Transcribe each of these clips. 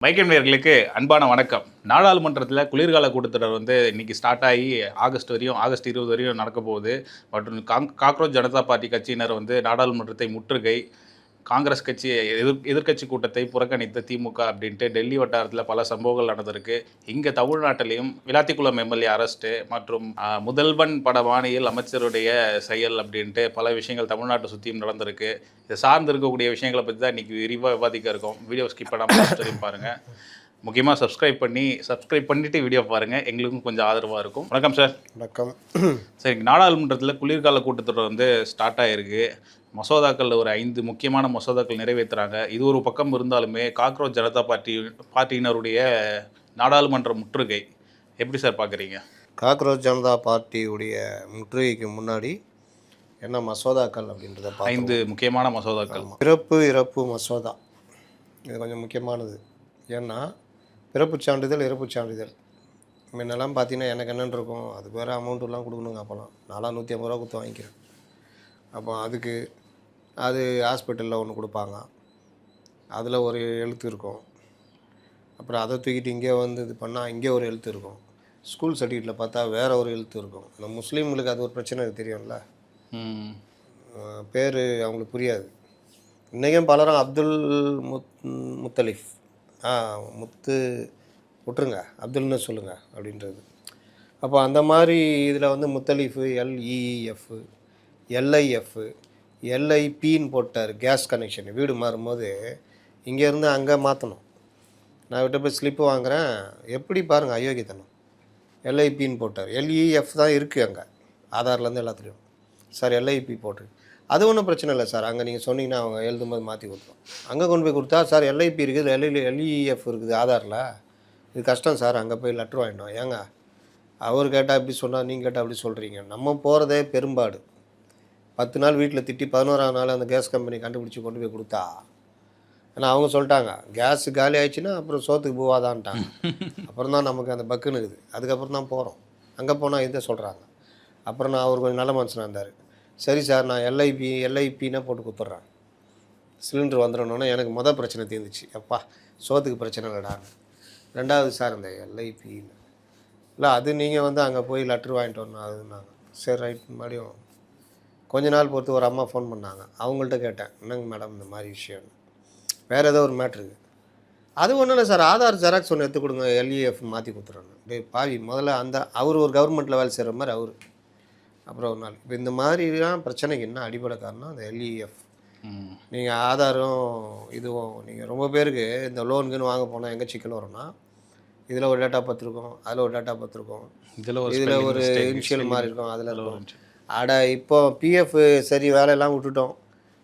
Michael நேயர்களுக்கு அன்பான வணக்கம். நாடாளுமன்றத்தில் குளிர்கால கூட்டத்தொடர் இன்னைக்கு ஸ்டார்ட் ஆகி ஆகஸ்ட் 20 வரையும் நடக்க போகுது. மற்றும் காக்ரோச் ஜனதா பார்ட்டி கட்சியினர் நாடாளுமன்றத்தை முற்றுகை, காங்கிரஸ் கட்சி எதிர்க்கட்சி கூட்டத்தை புறக்கணித்த திமுக அப்படின்ட்டு டெல்லி வட்டாரத்தில் பல சம்பவங்கள் நடந்திருக்கு. இங்கே தமிழ்நாட்டிலையும் விளாத்திக்குளம் எம்எல்ஏ அரெஸ்ட்டு மற்றும் முதல்வன் பட பாணியில் அமைச்சருடைய செயல் அப்படின்ட்டு பல விஷயங்கள் தமிழ்நாட்டை சுற்றியும் நடந்திருக்கு. இதை சார்ந்து இருக்கக்கூடிய விஷயங்களை பற்றி தான் இன்றைக்கி விரிவாக விவாதிக்க இருக்கோம். வீடியோ ஸ்கிப் பண்ணாமல் சொல்லி பாருங்கள். முக்கியமாக சப்ஸ்கிரைப் பண்ணிவிட்டு வீடியோ பாருங்கள். எங்களுக்கும் கொஞ்சம் ஆதரவாக இருக்கும். வணக்கம் சார். வணக்கம். சரி, நாடாளுமன்றத்தில் குளிர்கால கூட்டத்தொடர் ஸ்டார்ட் ஆகிருக்கு. மசோதாக்கள் ஒரு 5 முக்கியமான மசோதாக்கள் நிறைவேற்றுறாங்க. இது ஒரு பக்கம் இருந்தாலுமே காக்ரோச் ஜனதா பார்ட்டியினருடைய நாடாளுமன்ற முற்றுகை எப்படி சார் பார்க்குறீங்க? காக்ரோச் ஜனதா பார்ட்டியுடைய முற்றுகைக்கு முன்னாடி என்ன மசோதாக்கள் அப்படின்றத 5 முக்கியமான மசோதாக்கள். பிறப்பு இறப்பு மசோதா இது கொஞ்சம் முக்கியமானது. ஏன்னா பிறப்பு சான்றிதழ் இறப்பு சான்றிதழ் முன்னெல்லாம் பார்த்தீங்கன்னா எனக்கு என்னென்னு இருக்கும், அதுக்கு வேறு அமௌண்ட்டுலாம் கொடுக்கணுங்க. அப்போலாம் நான்லாம் 150 ரூபா கொடுத்து வாங்கிக்கிறேன். அப்போ அதுக்கு அது ஹாஸ்பிட்டலில் ஒன்று கொடுப்பாங்க, அதில் ஒரு எழுத்து இருக்கும். அப்புறம் அதை தூக்கிட்டு இங்கே இது பண்ணால் இங்கே ஒரு எழுத்து இருக்கும். ஸ்கூல் சர்டிஃபிகேட்டில் பார்த்தா வேறு ஒரு எழுத்து இருக்கும். இந்த முஸ்லீம்களுக்கு அது ஒரு பிரச்சனை தெரியும்ல, பேர் அவங்களுக்கு புரியாது. இன்றைக்கும் பலரும் அப்துல் முத்தலிஃப் முத்து விட்டுருங்க, அப்துல்னு சொல்லுங்கள் அப்படின்றது. அப்போ அந்த மாதிரி இதில் முத்தலிஃபு, எல்இஎஃப், எல்ஐஎஃப், எல்ஐபின்னு போட்டார். கேஸ் கனெக்ஷன் வீடு மாறும்போது இங்கேருந்து அங்கே மாற்றணும். நான் விட்ட போய் ஸ்லிப்பு வாங்குகிறேன், எப்படி பாருங்கள் அயோக்கியத்தனம். எல்ஐபின்னு போட்டார். எல்இஎஃப் தான் இருக்குது அங்கே ஆதார்லேருந்து எல்லாத்துலேயும். சார் எல்ஐபி போட்டு அது ஒன்றும் பிரச்சனை இல்லை சார், அங்கே நீங்கள் சொன்னீங்கன்னா அவங்க எழுதும்போது மாற்றி கொடுத்துரும். அங்கே கொண்டு போய் கொடுத்தா சார் எல்ஐபி இருக்குது, எல்இஎஃப் இருக்குது ஆதாரில், இது கஷ்டம் சார், அங்கே போய் லெட்ரு வாங்கிட்டோம். ஏங்க அவர் கேட்டால் இப்படி சொன்னால் நீங்கள் கேட்டால் அப்படி சொல்கிறீங்க. நம்ம போகிறதே பெரும்பாடு. 10 நாள் வீட்டில் திட்டி 11ஆம் நாள் அந்த கேஸ் கம்பெனி கண்டுபிடிச்சி கொண்டு போய் கொடுத்தா, ஏன்னா அவங்க சொல்லிட்டாங்க கேஸ் காலி ஆயிடுச்சுன்னா அப்புறம் சோத்துக்கு போவாதான்ட்டாங்க. அப்புறம் தான் நமக்கு அந்த பக்குன்னு இருக்குது. அதுக்கப்புறம் தான் போகிறோம். அங்கே போனால் இதை சொல்கிறாங்க. அப்புறம் நான் அவர் கொஞ்சம் நல்ல மனுஷனாக இருந்தார். சரி சார் நான் எல்ஐபின்னா போட்டு கொடுத்துட்றேன், சிலிண்டர் வந்துடணுன்னா எனக்கு மொதல் பிரச்சனை தீர்ந்துச்சு. அப்பா சோத்துக்கு பிரச்சனை இல்லைடான்னு. 2வது சார் இந்த எல்ஐபின்னு இல்லை, அது நீங்கள் அங்கே போய் லெட்ரு வாங்கிட்டு வரணும் அதுன்னாங்க. சரி ரைட். மறுபடியும் கொஞ்ச நாள் பொறுத்து ஒரு அம்மா ஃபோன் பண்ணாங்க. அவங்கள்ட்ட கேட்டேன், என்னங்க மேடம் இந்த மாதிரி விஷயம், வேறு ஏதோ ஒரு மேட்ருக்கு. அது ஒன்றும் இல்லை சார், ஆதார் ஜெராக்ஸ் ஒன்று எடுத்து கொடுங்க, எல்இஎஃப் மாற்றி கொடுத்துட்றாங்க. டே பாவி, முதல்ல அவர் ஒரு கவர்மெண்ட்டில் வேலை செய்கிற மாதிரி அவர். அப்புறம் ஒரு நாள் இப்போ இந்த மாதிரிலாம் பிரச்சனைக்கு என்ன அடிப்படை காரணம் அந்த எல்இஎஃப். நீங்கள் ஆதாரம் இதுவும் நீங்கள் ரொம்ப பேருக்கு இந்த லோனுக்குன்னு வாங்க போனால் எங்கே சிக்கல் வரும்னா, இதில் ஒரு டேட்டா பார்த்துருக்கோம், அதில் ஒரு டேட்டா பார்த்துருக்கோம், இதில் ஒரு இனிஷியல் மாதிரி இருக்கும், அதில் இருக்கும். இப்போ பிஎஃப் சரி வேலையெல்லாம் விட்டுட்டோம்,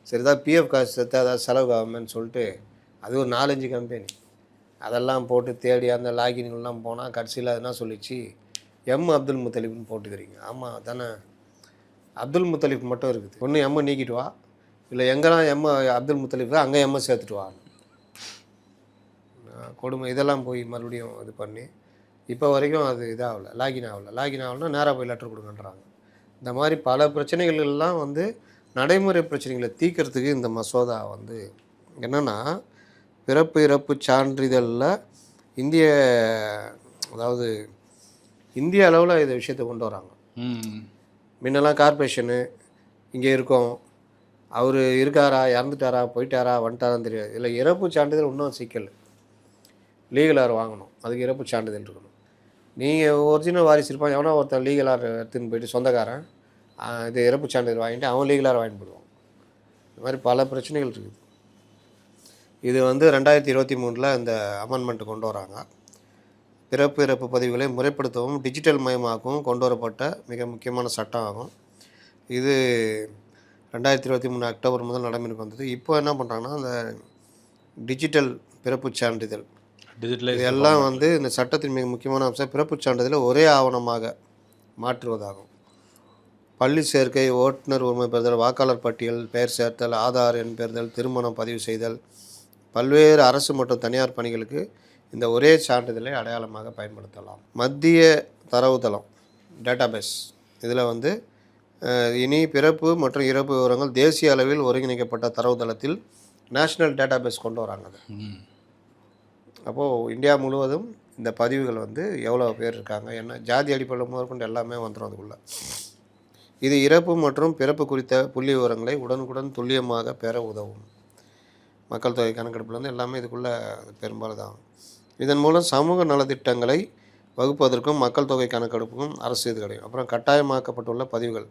சரி தான் பிஎஃப் காசு சேர்த்து அதாவது செலவு ஆகுமேன்னு சொல்லிட்டு அது ஒரு 4-5 கம்பெனி அதெல்லாம் போட்டு தேடி அந்த லாகின்லாம் போனால் கடைசியில் என்ன சொல்லிச்சு, அப்துல் முத்தலிஃப்னு போட்டுக்கிறீங்க. ஆமாம் தானே, அப்துல் முத்தலிஃப் மட்டும் இருக்குது. ஒன்று நீக்கிட்டு வா, இல்லை எங்கெல்லாம் அப்துல் முத்தலிஃப் அங்கே சேர்த்துட்டு வா. கொடுமை. இதெல்லாம் போய் மறுபடியும் இது பண்ணி இப்போ வரைக்கும் அது இதாகலை, லாகின் ஆகலைன்னா நேராக போய் லெட்டர் கொடுங்கன்றாங்க. இந்த மாதிரி பல பிரச்சனைகள்லாம் நடைமுறை பிரச்சனைகளை தீர்க்கறதுக்கு இந்த மசோதா என்னென்னா, பிறப்பு இறப்பு சான்றிதழில் அதாவது இந்திய அளவில் இந்த விஷயத்தை கொண்டு வராங்க. முன்னெல்லாம் கார்பரேஷனு இங்கே இருக்கோம், அவர் இருக்காரா, இறந்துட்டாரா, போயிட்டாரா, வந்துட்டாரான்னு தெரியாது. இல்லை இறப்பு சான்றிதழ் இன்னும் சிக்கல், லீகலார் வாங்கணும், அதுக்கு இறப்பு சான்றிதழ் இருக்கணும். நீங்கள் ஒரிஜினல் வாரிசு இருப்பான், எவனோ ஒருத்தன் லீகலார் எடுத்துன்னு போயிட்டு சொந்தக்காரன் இது இறப்பு சான்றிதழ் வாங்கிட்டு அவன் லீகலார் வாங்கிட்டு போடுவான். இந்த மாதிரி பல பிரச்சனைகள் இருக்குது. இது 2023 இந்த அமெண்ட்மெண்ட் கொண்டு வராங்க. பிறப்பு இறப்பு பதிவுகளை முறைப்படுத்தவும் டிஜிட்டல் மயமாகவும் கொண்டு வரப்பட்ட மிக முக்கியமான சட்டம் ஆகும். இது 2023 அக்டோபர் முதல் நடைமுறைக்கு வந்தது. இப்போ என்ன பண்ணுறாங்கன்னா, அந்த டிஜிட்டல் பிறப்பு சான்றிதழ் இதெல்லாம் இந்த சட்டத்தின் மிக முக்கியமான அம்சம் பிறப்பு சான்றிதழை ஒரே ஆவணமாக மாற்றுவதாகும். பள்ளி சேர்க்கை, ஓட்டுநர் உரிமை பெறுதல், வாக்காளர் பட்டியல், பெயர் சேர்த்தல், ஆதார் எண் பெறுதல், திருமணம் பதிவு செய்தல், பல்வேறு அரசு மற்றும் தனியார் பணிகளுக்கு இந்த ஒரே சான்றிதழை அடையாளமாக பயன்படுத்தலாம். மத்திய தரவுத்தளம் டேட்டாபேஸ் இதில் இனி பிறப்பு மற்றும் இறப்பு விவரங்கள் தேசிய அளவில் ஒருங்கிணைக்கப்பட்ட தரவுத்தளத்தில் நேஷ்னல் டேட்டாபேஸ் கொண்டு வராங்க. அப்போது இந்தியா முழுவதும் இந்த பதிவுகள் வந்து எவ்வளோ பேர் இருக்காங்க, என்ன ஜாதி அடிப்படையில் முதற்கொண்டு எல்லாமே வந்துடும் அதுக்குள்ளே. இது இறப்பு மற்றும் பிறப்பு குறித்த புள்ளி விவரங்களை உடனுக்குடன் துல்லியமாக பெற உதவும். மக்கள் தொகை கணக்கெடுப்புலேருந்து எல்லாமே இதுக்குள்ளே பெரும்பாலும் தான். இதன் மூலம் சமூக நலத்திட்டங்களை வகுப்பதற்கும் மக்கள் தொகை கணக்கெடுப்புக்கும் அரசு இது கிடைக்கும். அப்புறம் கட்டாயமாக்கப்பட்டுள்ள பதிவுகள்.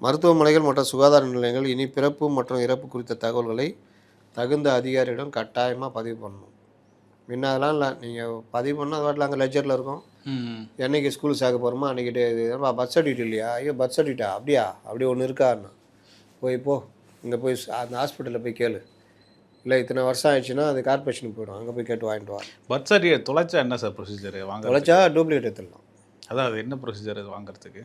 மருத்துவமனைகள் மற்றும் சுகாதார நிலையங்கள் இனி பிறப்பு மற்றும் இறப்பு குறித்த தகவல்களை தகுந்த அதிகாரியிடம் கட்டாயமாக பதிவு பண்ணணும். முன்ன அதெல்லாம் இல்லை, நீங்கள் பதிவு பண்ணால் அது வாட்டில் அங்கே லெஜரில் இருக்கும். என்னைக்கு ஸ்கூல் சேர்க்க போகிறோமோ அன்றைக்கி பர்த் சர்டிஃபிகேட் இல்லையா, ஐயோ பர்த் சர்டிஃபிகேட்டா, அப்படியா அப்படி ஒன்று இருக்காருண்ணா, போ இங்கே போய் அந்த ஹாஸ்பிட்டலில் போய் கேளு, இல்லை இத்தனை வருஷம் ஆயிடுச்சுன்னா அது கார்பரேஷனுக்கு போய்டும், அங்கே போய் கேட்டு வாங்கிட்டு வா. பர்த் சர்டிஃபிகேட் தொலைச்சா என்ன சார் ப்ரொசீஜர் வாங்க? தொலைச்சா டூப்ளிகேட் எடுத்துடலாம். அதான் அது என்ன ப்ரொசீஜர் அது வாங்குறதுக்கு?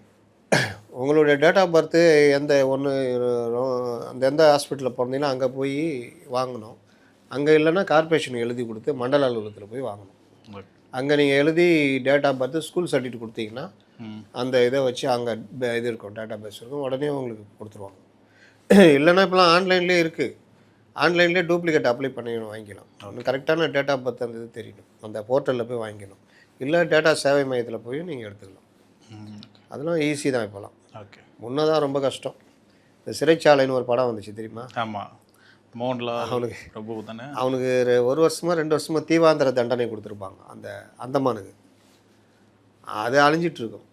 உங்களுடைய டேட் ஆஃப் பர்த்து எந்த ஒன்று அந்த எந்த ஹாஸ்பிட்டலில் பிறந்தீங்கன்னா அங்கே போய் வாங்கணும். அங்கே இல்லைன்னா கார்பரேஷனுக்கு எழுதி கொடுத்து மண்டல அலுவலகத்தில் போய் வாங்கணும். அங்கே நீங்கள் எழுதி date of birth school certificate கொடுத்தீங்கன்னா அந்த இதை வச்சு அங்கே இது இருக்கும், டேட்டா பேஸ் இருக்கும், உடனே உங்களுக்கு கொடுத்துருவாங்க. இல்லைன்னா இப்போலாம் ஆன்லைன்லேயே இருக்குது, ஆன்லைன்லேயே டூப்ளிகேட் அப்ளை பண்ணி வாங்கிக்கலாம். கரெக்டான டேட் ஆஃப் பர்த் அந்த இது தெரியணும், அந்த போர்ட்டலில் போய் வாங்கிக்கணும். இல்லை டேட்டா சேவை மையத்தில் போய் நீங்கள் எடுத்துக்கலாம். அதெல்லாம் ஈஸி தான் இப்போலாம். ஓகே, முன்னே தான் ரொம்ப கஷ்டம். இந்த சிறைச்சாலைன்னு ஒரு படம் வந்துச்சு தெரியுமா? ஆமாம், மோகன்லால் அவனுக்கு ரொம்ப தானே, அவனுக்கு 1 வருஷமோ 2 வருஷமோ தீவாந்திர தண்டனை கொடுத்துருப்பாங்க அந்த அந்தமானுக்கு. அது அழிஞ்சிட்ருக்கும்.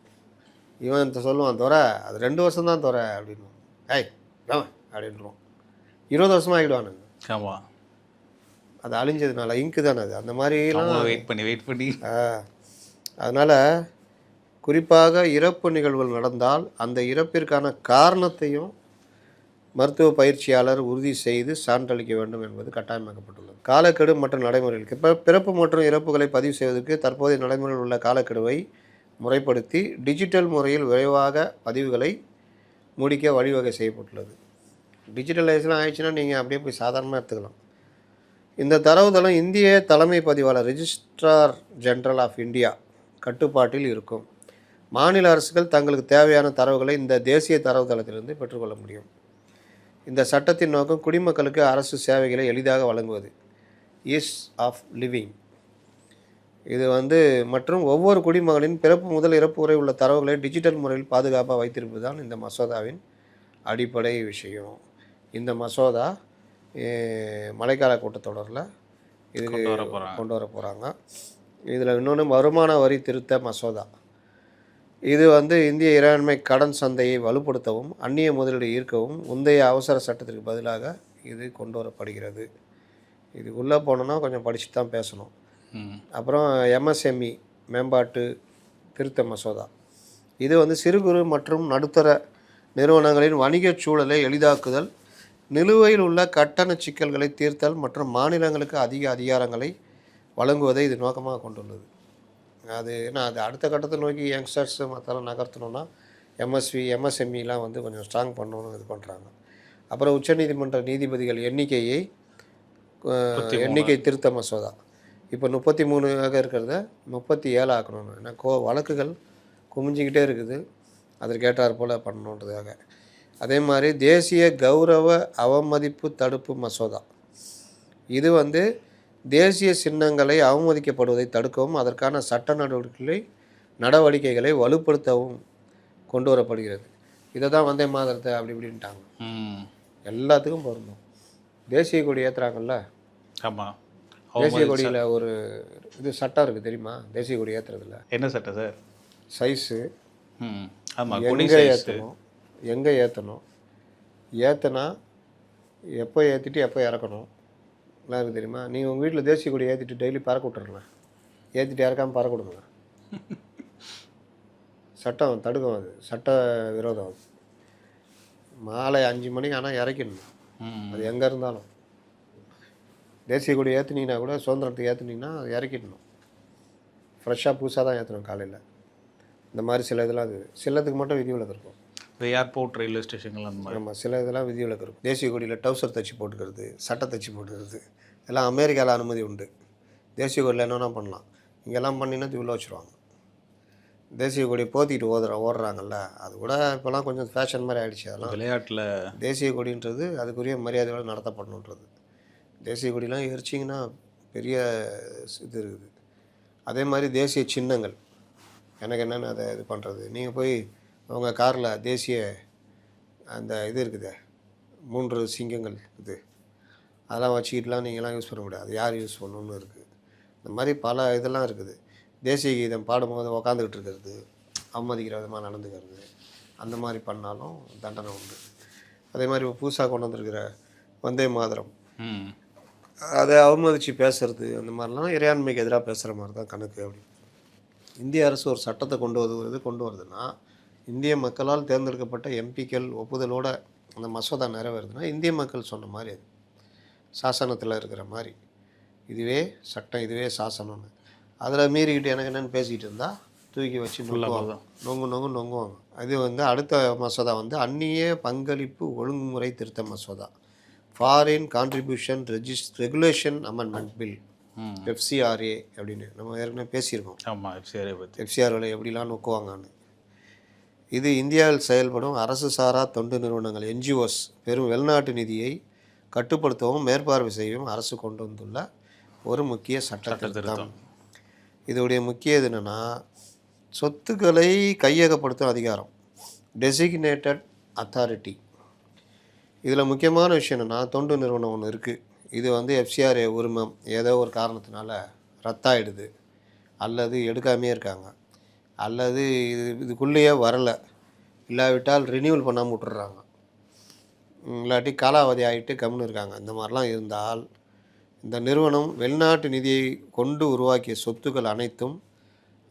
இவன் சொல்லுவான் துறை அது 2 வருஷம் தான் துறை அப்படின்னு. ஏய் அப்படின்றான். 20 வருஷமாக ஆகிடுவானுங்க. ஆமாம், அது அழிஞ்சதுனால இங்கு தானே அது. அந்த மாதிரிலாம் வெயிட் பண்ணி அதனால் குறிப்பாக இறப்பு நிகழ்வுகள் நடந்தால் அந்த இறப்பிற்கான காரணத்தையும் மருத்துவ பயிற்சியாளர் உறுதி செய்து சான்றளிக்க வேண்டும் என்பது கட்டாயமாக்கப்பட்டுள்ளது. காலக்கெடு மற்றும் நடைமுறைகளுக்கு இப்போ பிறப்பு மற்றும் இறப்புகளை பதிவு செய்வதற்கு தற்போதைய நடைமுறையில் உள்ள காலக்கெடுவை முறைப்படுத்தி டிஜிட்டல் முறையில் விரைவாக பதிவுகளை முடிக்க வழிவகை செய்யப்பட்டுள்ளது. டிஜிட்டலைஸ்லாம் ஆயிடுச்சுன்னா நீங்கள் அப்படியே போய் சாதாரணமாக எடுத்துக்கலாம். இந்த தரவுதளம் இந்திய தலைமை பதிவாளர் ரெஜிஸ்ட்ரார் ஜெனரல் ஆஃப் இந்தியா கட்டுப்பாட்டில் இருக்கும். மாநில அரசுகள் தங்களுக்கு தேவையான தரவுகளை இந்த தேசிய தரவுதளத்திலிருந்து பெற்றுக்கொள்ள முடியும். இந்த சட்டத்தின் நோக்கம் குடிமக்களுக்கு அரசு சேவைகளை எளிதாக வழங்குவது, ஈஸ் ஆஃப் லிவிங். இது மற்றும் ஒவ்வொரு குடிமகனின் பிறப்பு முதல் இறப்பு வரை உள்ள தரவுகளை டிஜிட்டல் முறையில் பாதுகாப்பாக வைத்திருப்பது தான் இந்த மசோதாவின் அடிப்படை விஷயம். இந்த மசோதா மழைக்கால கூட்டத்தொடரில் இதுக்கு கொண்டு வர போகிறாங்க. இதில் இன்னொன்று வருமான வரி திருத்த மசோதா. இது இந்திய இறையாண்மை கடன் சந்தையை வலுப்படுத்தவும் அந்நிய முதலீடு ஈர்க்கவும் முந்தைய அவசர சட்டத்திற்கு பதிலாக இது கொண்டு வரப்படுகிறது. இது உள்ளே போனோன்னா கொஞ்சம் படிச்சுட்டு தான் பேசணும். அப்புறம் எம்எஸ்எம்இ மேம்பாட்டு திருத்த மசோதா. இது சிறு குறு மற்றும் நடுத்தர நிறுவனங்களின் வணிகச் சூழலை எளிதாக்குதல், நிலுவையில் உள்ள கட்டண சிக்கல்களை தீர்த்தல் மற்றும் மாநிலங்களுக்கு அதிக அதிகாரங்களை வழங்குவதை இது நோக்கமாக கொண்டுள்ளது. அது அது அடுத்த கட்டத்தை நோக்கி யங்ஸ்டர்ஸ் மற்றெல்லாம் நகர்த்தணுன்னா எம்எஸ்எம்இலாம் கொஞ்சம் ஸ்ட்ராங் பண்ணணும்னு இது பண்ணுறாங்க. அப்புறம் உச்சநீதிமன்ற நீதிபதிகள் எண்ணிக்கை திருத்த மசோதா. இப்போ 33ஆக இருக்கிறத 37 ஆக்கணும். ஏன்னா வழக்குகள் குமிஞ்சிக்கிட்டே இருக்குது, அதற்கேற்றாற் போல் பண்ணணுன்றதுக்காக. அதே மாதிரி தேசிய கௌரவ அவமதிப்பு தடுப்பு மசோதா. இது தேசிய சின்னங்களை அவமதிக்கப்படுவதை தடுக்கவும் அதற்கான சட்ட நடவடிக்கைகளை வலுப்படுத்தவும் கொண்டு வரப்படுகிறது. இதை தான் வந்தே மாதரத்தை அப்படி இப்படின்ட்டாங்க. எல்லாத்துக்கும் பொருந்தும். தேசிய கொடி ஏற்றுறாங்கல்ல, ஆமாம், தேசிய கொடியில் ஒரு இது சட்டம் இருக்குது தெரியுமா? தேசிய கொடி ஏற்றுறதுல என்ன சட்டம் சார்? சைஸு, எங்கே ஏற்றணும், ஏற்றினா எப்போ ஏற்றிட்டு எப்போ இறக்கணும் எல்லாம் இருக்குது தெரியுமா? நீங்கள் உங்கள் வீட்டில் தேசிய கொடி ஏற்றிட்டு டெய்லி பறக்க விட்டுறலாம், ஏற்றிட்டு இறக்காமல் பறக்க விடுங்க. சட்டம் தடுக்கும், அது சட்ட விரோதம். அது மாலை 5 மணிக்கு ஆனால் இறக்கிடணும், அது எங்கே இருந்தாலும். தேசிய கொடி ஏற்றுனீங்கன்னா கூட சுதந்திரத்துக்கு ஏற்றுனீங்கன்னா அது இறக்கிடணும். ஃப்ரெஷ்ஷாக புதுசாக தான் ஏற்றணும் காலையில். இந்த மாதிரி சில இதெல்லாம் அது சிலதுக்கு மட்டும் விதிவிலக்கு இருக்கும். ஏர்போர்ட், ரயில்வே ஸ்டேஷன்கள் அந்த மாதிரி. ஆமாம், சில இதெல்லாம் விதிவிலக்கு இருக்கும். தேசிய கொடியில் டவுசர் தைச்சி போட்டுக்கிறது, சட்டை தைச்சி போட்டுக்கிறது எல்லாம் அமெரிக்காவில் அனுமதி உண்டு. தேசிய கொடியில் என்னென்னா பண்ணலாம், இங்கெல்லாம் பண்ணிங்கன்னா உள்ளே வச்சுருவாங்க. தேசிய கொடி போத்திட்டு ஓடுறாங்கல்ல, அது கூட இப்போலாம் கொஞ்சம் ஃபேஷன் மாதிரி ஆகிடுச்சு. அதெல்லாம் விளையாட்டில் தேசிய கொடின்றது அதுக்குரிய மரியாதையோடு நடத்தப்படணுன்றது. தேசிய கொடிலாம் எரிச்சிங்கன்னா பெரிய இது இருக்குது. அதே மாதிரி தேசிய சின்னங்கள் எனக்கு என்னென்னு அதை இது பண்ணுறது. நீங்கள் போய் உங்கள் காரில் தேசிய அந்த இது இருக்குது 3 சிங்கங்கள் இது அதெல்லாம் வச்சுக்கிட்டுலாம் நீங்களாம் யூஸ் பண்ண முடியாது. யார் யூஸ் பண்ணணுன்னு இருக்குது. இந்த மாதிரி பல இதெல்லாம் இருக்குது. தேசிய கீதம் பாடும்போது உக்காந்துக்கிட்டு இருக்கிறது, அவமதிக்கிற விதமாக நடந்துக்கிறது, அந்த மாதிரி பண்ணாலும் தண்டனை உண்டு. அதே மாதிரி இப்போ புதுசாக கொண்டு வந்திருக்கிற வந்தே மாதரம் அதை அவமதித்து பேசுறது, அந்த மாதிரிலாம் இறையாண்மைக்கு எதிராக பேசுகிற மாதிரி தான் கணக்கு. அப்படி இந்திய அரசு ஒரு சட்டத்தை கொண்டு வருதுன்னா இந்திய மக்களால் தேர்ந்தெடுக்கப்பட்ட எம்பிக்கள் ஒப்புதலோடு அந்த மசோதா நிறைவேறுதுன்னா இந்திய மக்கள் சொன்ன மாதிரி அது சாசனத்தில் இருக்கிற மாதிரி இதுவே சட்டம், இதுவே சாசனம்னு. அதில் மீறிக்கிட்டு எனக்கு என்னென்னு பேசிக்கிட்டு இருந்தால் தூக்கி வச்சு நொங்குவாங்க. அது வந்து அடுத்த மசோதா வந்து அந்நிய பங்களிப்பு ஒழுங்குமுறை திருத்த மசோதா, foreign contribution regulation amendment bill, FCRA அப்படின்னு நம்ம ஏற்கனவே பேசியிருக்கோம். ஆமாம், FCRA பற்றி. FCRAவில் எப்படிலாம் நோக்குவாங்கன்னு. இது இந்தியாவில் செயல்படும் அரசு சாரா தொண்டு நிறுவனங்கள் NGOs பெரும் வெளிநாட்டு நிதியை கட்டுப்படுத்தவும் மேற்பார்வை செய்யவும் அரசு கொண்டு வந்துள்ள ஒரு முக்கிய சட்ட திருத்தம். இதோடைய முக்கிய இது என்னென்னா சொத்துக்களை கையகப்படுத்தும் அதிகாரம், டெசிக்னேட்டட் அத்தாரிட்டி. இதில் முக்கியமான விஷயம் என்னென்னா தொண்டு நிறுவனம் ஒன்று இருக்குது. இது வந்து FCRA உரிமம் ஏதோ ஒரு காரணத்தினால ரத்தாயிடுது, அல்லது எடுக்காமையே இருக்காங்க, அல்லது இதுக்குள்ளேயே வரலை, இல்லாவிட்டால் ரினியூவல் பண்ணாமல் விட்டுறாங்க, இல்லாட்டி காலாவதி ஆகிட்டு கம்முன்னு இருக்காங்க. இந்த மாதிரிலாம் இருந்தால் இந்த நிறுவனம் வெளிநாட்டு நிதியை கொண்டு உருவாக்கிய சொத்துக்கள் அனைத்தும்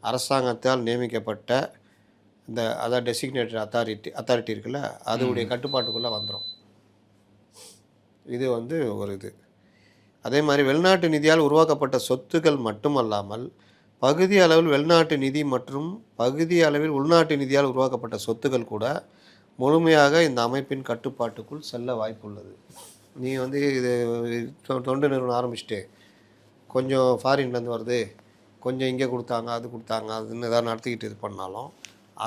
அரசாங்கத்தால் நியமிக்கப்பட்ட அதாவது டெசிக்னேட்டட் அத்தாரிட்டி இருக்குல்ல, அதோடைய கட்டுப்பாட்டுக்குள்ளே வந்துடும். இது வந்து ஒரு இது. அதே மாதிரி வெளிநாட்டு நிதியால் உருவாக்கப்பட்ட சொத்துக்கள் மட்டுமல்லாமல் பகுதி அளவில் வெளிநாட்டு நிதி மற்றும் பகுதி அளவில் உள்நாட்டு நிதியால் உருவாக்கப்பட்ட சொத்துக்கள் கூட முழுமையாக இந்த அமைப்பின் கட்டுப்பாட்டுக்குள் செல்ல வாய்ப்புள்ளது. நீ வந்து இது தொண்டு நிறுவனம் ஆரம்பிச்சுட்டு கொஞ்சம் ஃபாரின்லேருந்து வருது, கொஞ்சம் இங்கே கொடுத்தாங்க, அது கொடுத்தாங்க, அதுன்னு எதாவது நடத்திக்கிட்டு இது பண்ணாலும்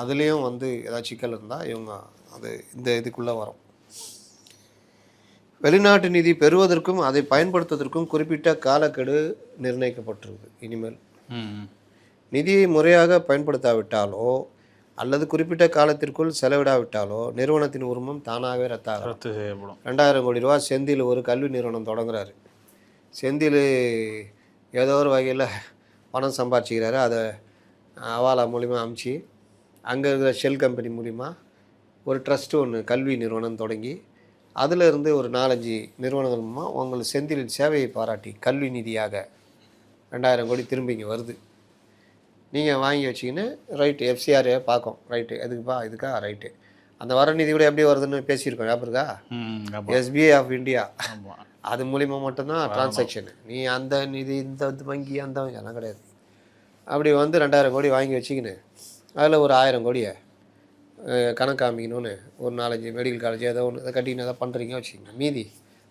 அதுலேயும் வந்து ஏதாவது சிக்கல் இருந்தால் இவங்க அது இந்த இதுக்குள்ளே வரும். வெளிநாட்டு நிதி பெறுவதற்கும் அதை பயன்படுத்துவதற்கும் குறிப்பிட்ட காலக்கெடு நிர்ணயிக்கப்பட்டிருக்கு. இனிமேல் நிதியை முறையாக பயன்படுத்தாவிட்டாலோ அல்லது குறிப்பிட்ட காலத்திற்குள் செலவிடாவிட்டாலோ நிறுவனத்தின் உரிமம் தானாகவே ரத்து செய்யப்படும். 2000 கோடி ரூபா செந்தில் ஒரு கல்வி நிறுவனம் தொடங்குறாரு. செந்தில் ஏதோ ஒரு வகையில் பணம் சம்பாதிச்சிக்கிறாரு. அதை அவாலா மூலிமா அமுச்சு அங்கே இருக்கிற ஷெல் கம்பெனி மூலிமா ஒரு ட்ரஸ்ட்டு ஒன்று கல்வி நிறுவனம் தொடங்கி அதிலிருந்து ஒரு 4-5 நிறுவனங்கள் மூலமாக உங்கள் செந்திலின் சேவையை பாராட்டி கல்வி நிதியாக 2000 கோடி திரும்பி இங்கே வருது. நீங்கள் வாங்கி வச்சிக்கின்னு ரைட்டு FCRA பார்க்கும், ரைட்டு எதுக்குப்பா இதுக்கா ரைட்டு. அந்த வர நிதி கூட எப்படி வருதுன்னு பேசியிருக்கோம், ஞாபகம் இருக்கா? SBI ஆஃப் இந்தியா, அது மூலிமா மட்டும்தான் டிரான்சாக்ஷனு. நீ அந்த நிதி இந்த வங்கி அந்த வங்கி அதெல்லாம் கிடையாது. அப்படி வந்து 2000 கோடி வாங்கி வச்சிக்கின்னு அதில் ஒரு 1000 கோடியை கணக்கு காமிக்கணும்னு ஒரு 4-5 மெடிக்கல் காலேஜ் ஏதோ ஒன்று அதை கட்டின்னு எதாவது பண்ணுறீங்க வச்சுக்கோங்க, மீதி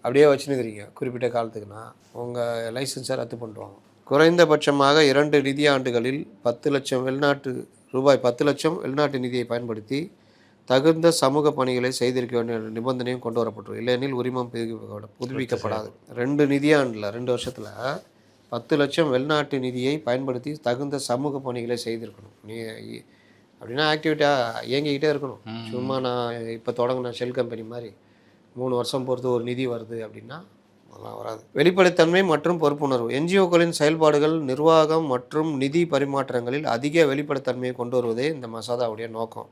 அப்படியே வச்சுன்னுக்கிறீங்க குறிப்பிட்ட காலத்துக்குன்னா உங்கள் லைசன்ஸை ரத்து பண்ணுவாங்க. குறைந்தபட்சமாக 2 நிதியாண்டுகளில் 10 லட்சம் வெளிநாட்டு நிதியை பயன்படுத்தி தகுந்த சமூக பணிகளை செய்திருக்க வேண்டிய நிபந்தனையும் கொண்டு வரப்பட்டுரும். இல்லையெனில் உரிமம் புதுப்பிக்கப்படாது. 2 நிதியாண்டில் 2 வருஷத்தில் 10 லட்சம் வெளிநாட்டு நிதியை பயன்படுத்தி தகுந்த சமூக பணிகளை செய்திருக்கணும். நீ அப்படின்னா ஆக்டிவிட்டியாக இயங்கிக்கிட்டே இருக்கணும். சும்மா நான் இப்போ தொடங்கின ஷெல் கம்பெனி மாதிரி 3 வருஷம் பொறுத்து ஒரு நிதி வருது அப்படின்னா அதெல்லாம் வராது. வெளிப்படைத்தன்மை மற்றும் பொறுப்புணர்வு. NGOக்களின் செயல்பாடுகள், நிர்வாகம் மற்றும் நிதி பரிமாற்றங்களில் அதிக வெளிப்படைத்தன்மையை கொண்டு வருவதே இந்த மசோதாவுடைய நோக்கம்.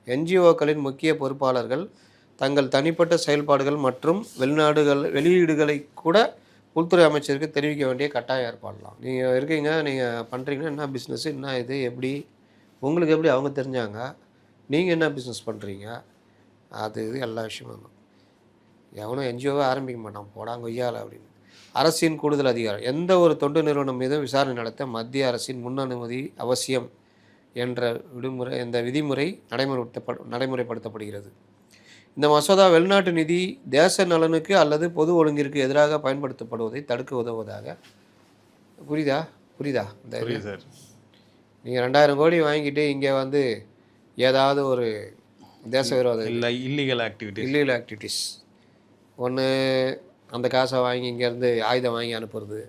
NGOக்களின் முக்கிய பொறுப்பாளர்கள் தங்கள் தனிப்பட்ட செயல்பாடுகள் மற்றும் வெளியீடுகளை கூட உள்துறை அமைச்சருக்கு தெரிவிக்க வேண்டிய கட்டாயம் ஏற்பாடலாம். நீங்கள் இருக்கீங்க, நீங்கள் பண்ணுறீங்கன்னா என்ன பிஸ்னஸ், என்ன இது, எப்படி உங்களுக்கு எப்படி அவங்க தெரிஞ்சாங்க, நீங்கள் என்ன பிஸ்னஸ் பண்ணுறீங்க, அது இது எல்லா விஷயமும். எவனும் NGOவை ஆரம்பிக்க மாட்டான் போடாங்க கொய்யால அப்படின்னு. அரசின் கூடுதல் அதிகாரம். எந்த ஒரு தொண்டு நிறுவனம் மீதும் விசாரணை நடத்த மத்திய அரசின் முன் அனுமதி அவசியம் என்ற விதிமுறை நடைமுறைப்படுத்தப்படுகிறது. இந்த மசோதா வெளிநாட்டு நிதி தேச நலனுக்கு அல்லது பொது ஒழுங்கிற்கு எதிராக பயன்படுத்தப்படுவதை தடுக்க உதவுவதாக. புரியுதா இந்த நீங்கள் 2000 கோடி வாங்கிட்டு இங்கே வந்து ஏதாவது ஒரு தேச விரோத இல்லீகல் ஆக்டிவிட்டிஸ் ஒன்று அந்த காசை வாங்கி இங்கேருந்து ஆயுதம் வாங்கி அனுப்புறது,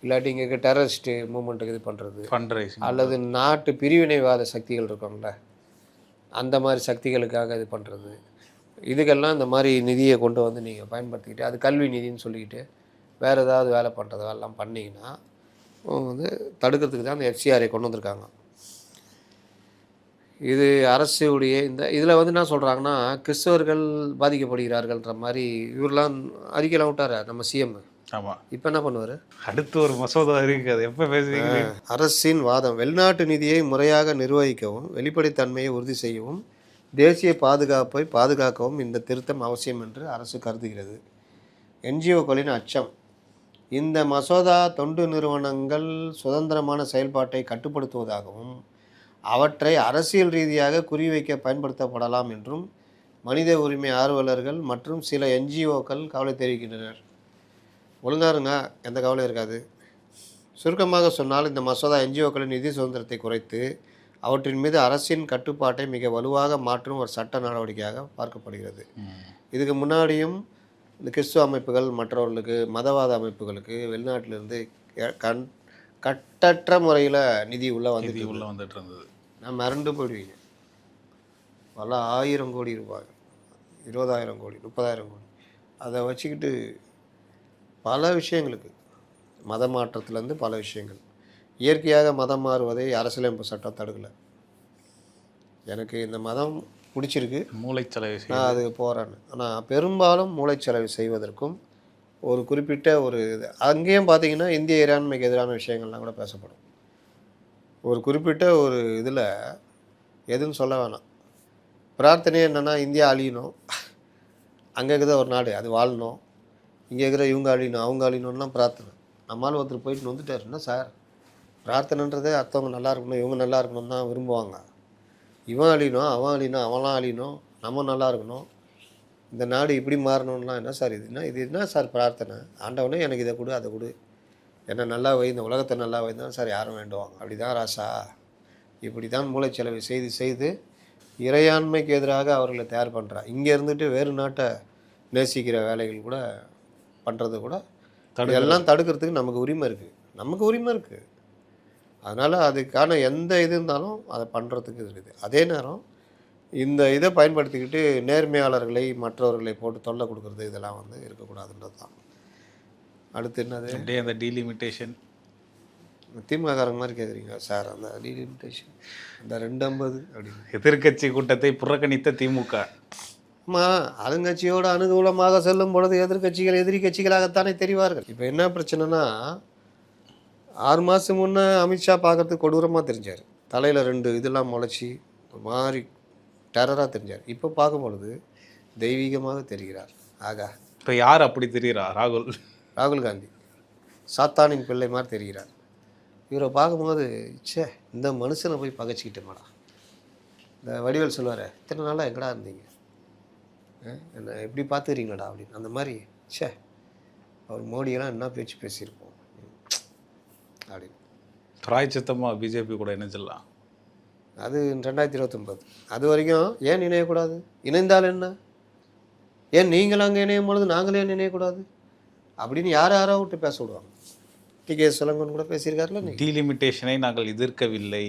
இல்லாட்டி இங்கே இருக்க டெரரிஸ்ட்டு மூமெண்ட்டுக்கு இது பண்ணுறது, ஃபண்ட் ரைசிங் அல்லது நாட்டு பிரிவினைவாத சக்திகள் இருக்காங்கள அந்த மாதிரி சக்திகளுக்காக இது பண்ணுறது, இதுக்கெல்லாம் இந்த மாதிரி நிதியை கொண்டு வந்து நீங்கள் பயன்படுத்திக்கிட்டு அது கல்வி நிதின்னு சொல்லிக்கிட்டு வேறு ஏதாவது வேலை பண்ணுறது எல்லாம் பண்ணிங்கன்னா வந்து தடுக்கிறதுக்கு தான் அந்த எஃப்சிஆரை கொண்டு வந்திருக்காங்க. இது அரசுடைய இந்த இதில் வந்து என்ன சொல்கிறாங்கன்னா கிறிஸ்தவர்கள் பாதிக்கப்படுகிறார்கள்ன்ற மாதிரி இவரெலாம் அறிக்கையெல்லாம் விட்டார் நம்ம சிஎம். ஆமாம், இப்போ என்ன பண்ணுவார்? அடுத்து ஒரு மசோதா இருக்குது, அது எப்போ பேசுவீங்க? அரசின் வாதம் வெளிநாட்டு நிதியை முறையாக நிர்வகிக்கவும் வெளிப்படைத்தன்மையை உறுதி செய்யவும் தேசிய பாதுகாப்பை பாதுகாக்கவும் இந்த திருத்தம் அவசியம் என்று அரசு கருதுகிறது. என்ஜிஓக்களின் அச்சம். இந்த மசோதா தொண்டு நிறுவனங்கள் சுதந்திரமான செயல்பாட்டை கட்டுப்படுத்துவதாகவும் அவற்றை அரசியல் ரீதியாக குறிவைக்க பயன்படுத்தப்படலாம் என்றும் மனித உரிமை ஆர்வலர்கள் மற்றும் சில என்ஜிஓக்கள் கவலை தெரிவிக்கின்றனர். ஒழுங்காருங்க, எந்த கவலையும் இருக்காது. சுருக்கமாக சொன்னால் இந்த மசோதா என்ஜிஓக்களின் நிதி சுதந்திரத்தை குறைத்து அவற்றின் மீது அரசின் கட்டுப்பாட்டை மிக வலுவாக மாற்றும் ஒரு சட்ட நடவடிக்கையாக பார்க்கப்படுகிறது. இதுக்கு முன்னாடியும் இந்த கிறிஸ்துவ அமைப்புகள் மற்றவர்களுக்கு மதவாத அமைப்புகளுக்கு வெளிநாட்டிலிருந்து கட்டற்ற முறையில் நிதி உள்ளே வந்துட்டு இருந்தது. நான் மிரண்டு போயிடுவீங்க. பல 1000 கோடி ரூபாய், 20,000 கோடி, 30,000 கோடி அதை வச்சுக்கிட்டு பல விஷயங்களுக்கு மத மாற்றத்துலேருந்து பல விஷயங்கள். இயற்கையாக மதம் மாறுவதை அரசியலமைப்பு சட்டம் தடுக்கலை. எனக்கு இந்த மதம் பிடிச்சிருக்கு, மூளைச்சலவை நான் அது போகிறேன்னு. ஆனால் பெரும்பாலும் மூளைச்சலவை செய்வதற்கும் ஒரு குறிப்பிட்ட ஒரு இது அங்கேயும் பார்த்தீங்கன்னா இந்திய இறையாண்மைக்கு எதிரான விஷயங்கள்லாம் கூட பேசப்படும். ஒரு குறிப்பிட்ட ஒரு இதில் எதுன்னு சொல்ல வேணாம். பிரார்த்தனையே என்னென்னா இந்தியா அழியணும், அங்கே இருக்கிற ஒரு நாடு அது வாழணும், இங்கே இருக்கிற இவங்க அழியணும் அவங்க அழியணும்லாம் பிரார்த்தனை. நம்மளால் ஒருத்தர் போயிட்டு வந்துட்டார், என்ன சார் பிரார்த்தனைன்றதே அடுத்தவங்க நல்லா இருக்கணும் இவங்க நல்லா இருக்கணும் தான் விரும்புவாங்க. இவன் அழியணும் அவன் அழியணும் அவன்லாம் அழியணும் நம்ம நல்லா இருக்கணும், இந்த நாடு இப்படி மாறணும்லாம் என்ன சார் இது என்ன சார் பிரார்த்தனை? ஆண்டவனே எனக்கு இதை கொடு அதை கொடு, என்னை நல்லா வை, இந்த உலகத்தை நல்லா வை தான் சார் யாரும் வேண்டுவாங்க. அப்படி தான் ராசா, இப்படி தான் மூளைச்சலவை செய்து செய்து இறையாண்மைக்கு எதிராக அவர்களை தயார் பண்ணுறா. இங்கே இருந்துட்டு வேறு நாட்டை நேசிக்கிற வேலைகள் கூட பண்ணுறது கூட இதெல்லாம் தடுக்கிறதுக்கு நமக்கு உரிமை இருக்குது. அதனால் அதுக்கான எந்த இது இருந்தாலும் அதை பண்ணுறதுக்கு இருக்குது. அதே நேரம் இந்த இதை பயன்படுத்திக்கிட்டு நேர்மையாளர்களை மற்றவர்களை போட்டு தொல்லை கொடுக்குறது இதெல்லாம் வந்து இருக்கக்கூடாதுன்றது தான். அடுத்து என்னது? அப்படியே அந்த டீலிமிட்டேஷன். திமுககாரங்க மாதிரி கேட்குறீங்க சார், அந்த டீலிமிட்டேஷன் அந்த 250 அப்படின்னு எதிர்கட்சி கூட்டத்தை புறக்கணித்த திமுக. ஆமாம், ஆளுங்கட்சியோடு அனுகூலமாக செல்லும் பொழுது எதிர்கட்சிகள் எதிரி கட்சிகளாகத்தானே தெரிவார்கள். இப்போ என்ன பிரச்சனைனா 6 மாதம் முன்னே அமித்ஷா பார்க்கறதுக்கு கொடூரமாக தெரிஞ்சார், தலையில் 2 இதெல்லாம் முளைச்சி ஒரு மாதிரி டெரராக தெரிஞ்சார். இப்போ பார்க்கும்பொழுது தெய்வீகமாக தெரிகிறார். ஆகா, இப்போ யார் அப்படி தெரிகிறா? ராகுல் காந்தி சாத்தானின் பிள்ளை மாதிரி தெரிகிறார். இவரை பார்க்கும்போது சே இந்த மனுஷனை போய் பகைச்சிக்கிட்டேமாடா. இந்த வடிவேல் சொல்லுவார், இத்தனை நாளாக எங்கடா இருந்தீங்க, என்ன எப்படி பார்த்துக்கிறீங்களாடா அப்படின்னு. அந்த மாதிரி சே அவர் மோடியெல்லாம் என்ன பேச்சு பேசியிருப்போம் அப்படின்னு. பிராய்ச்சித்தமாக பிஜேபி கூட இணைஞ்சிடலாம். அது 2029. அது வரைக்கும் ஏன் இணையக்கூடாது? இணைந்தால் என்ன? ஏன் நீங்கள் அங்கே இணையும் பொழுது நாங்களே இணையக்கூடாது அப்படின்னு யாரோ விட்டு பேச விடுவாங்க. டிகே சுலங்கன் கூட பேசியிருக்காருல, டீலிமிட்டேஷனை நாங்கள் எதிர்க்கவில்லை.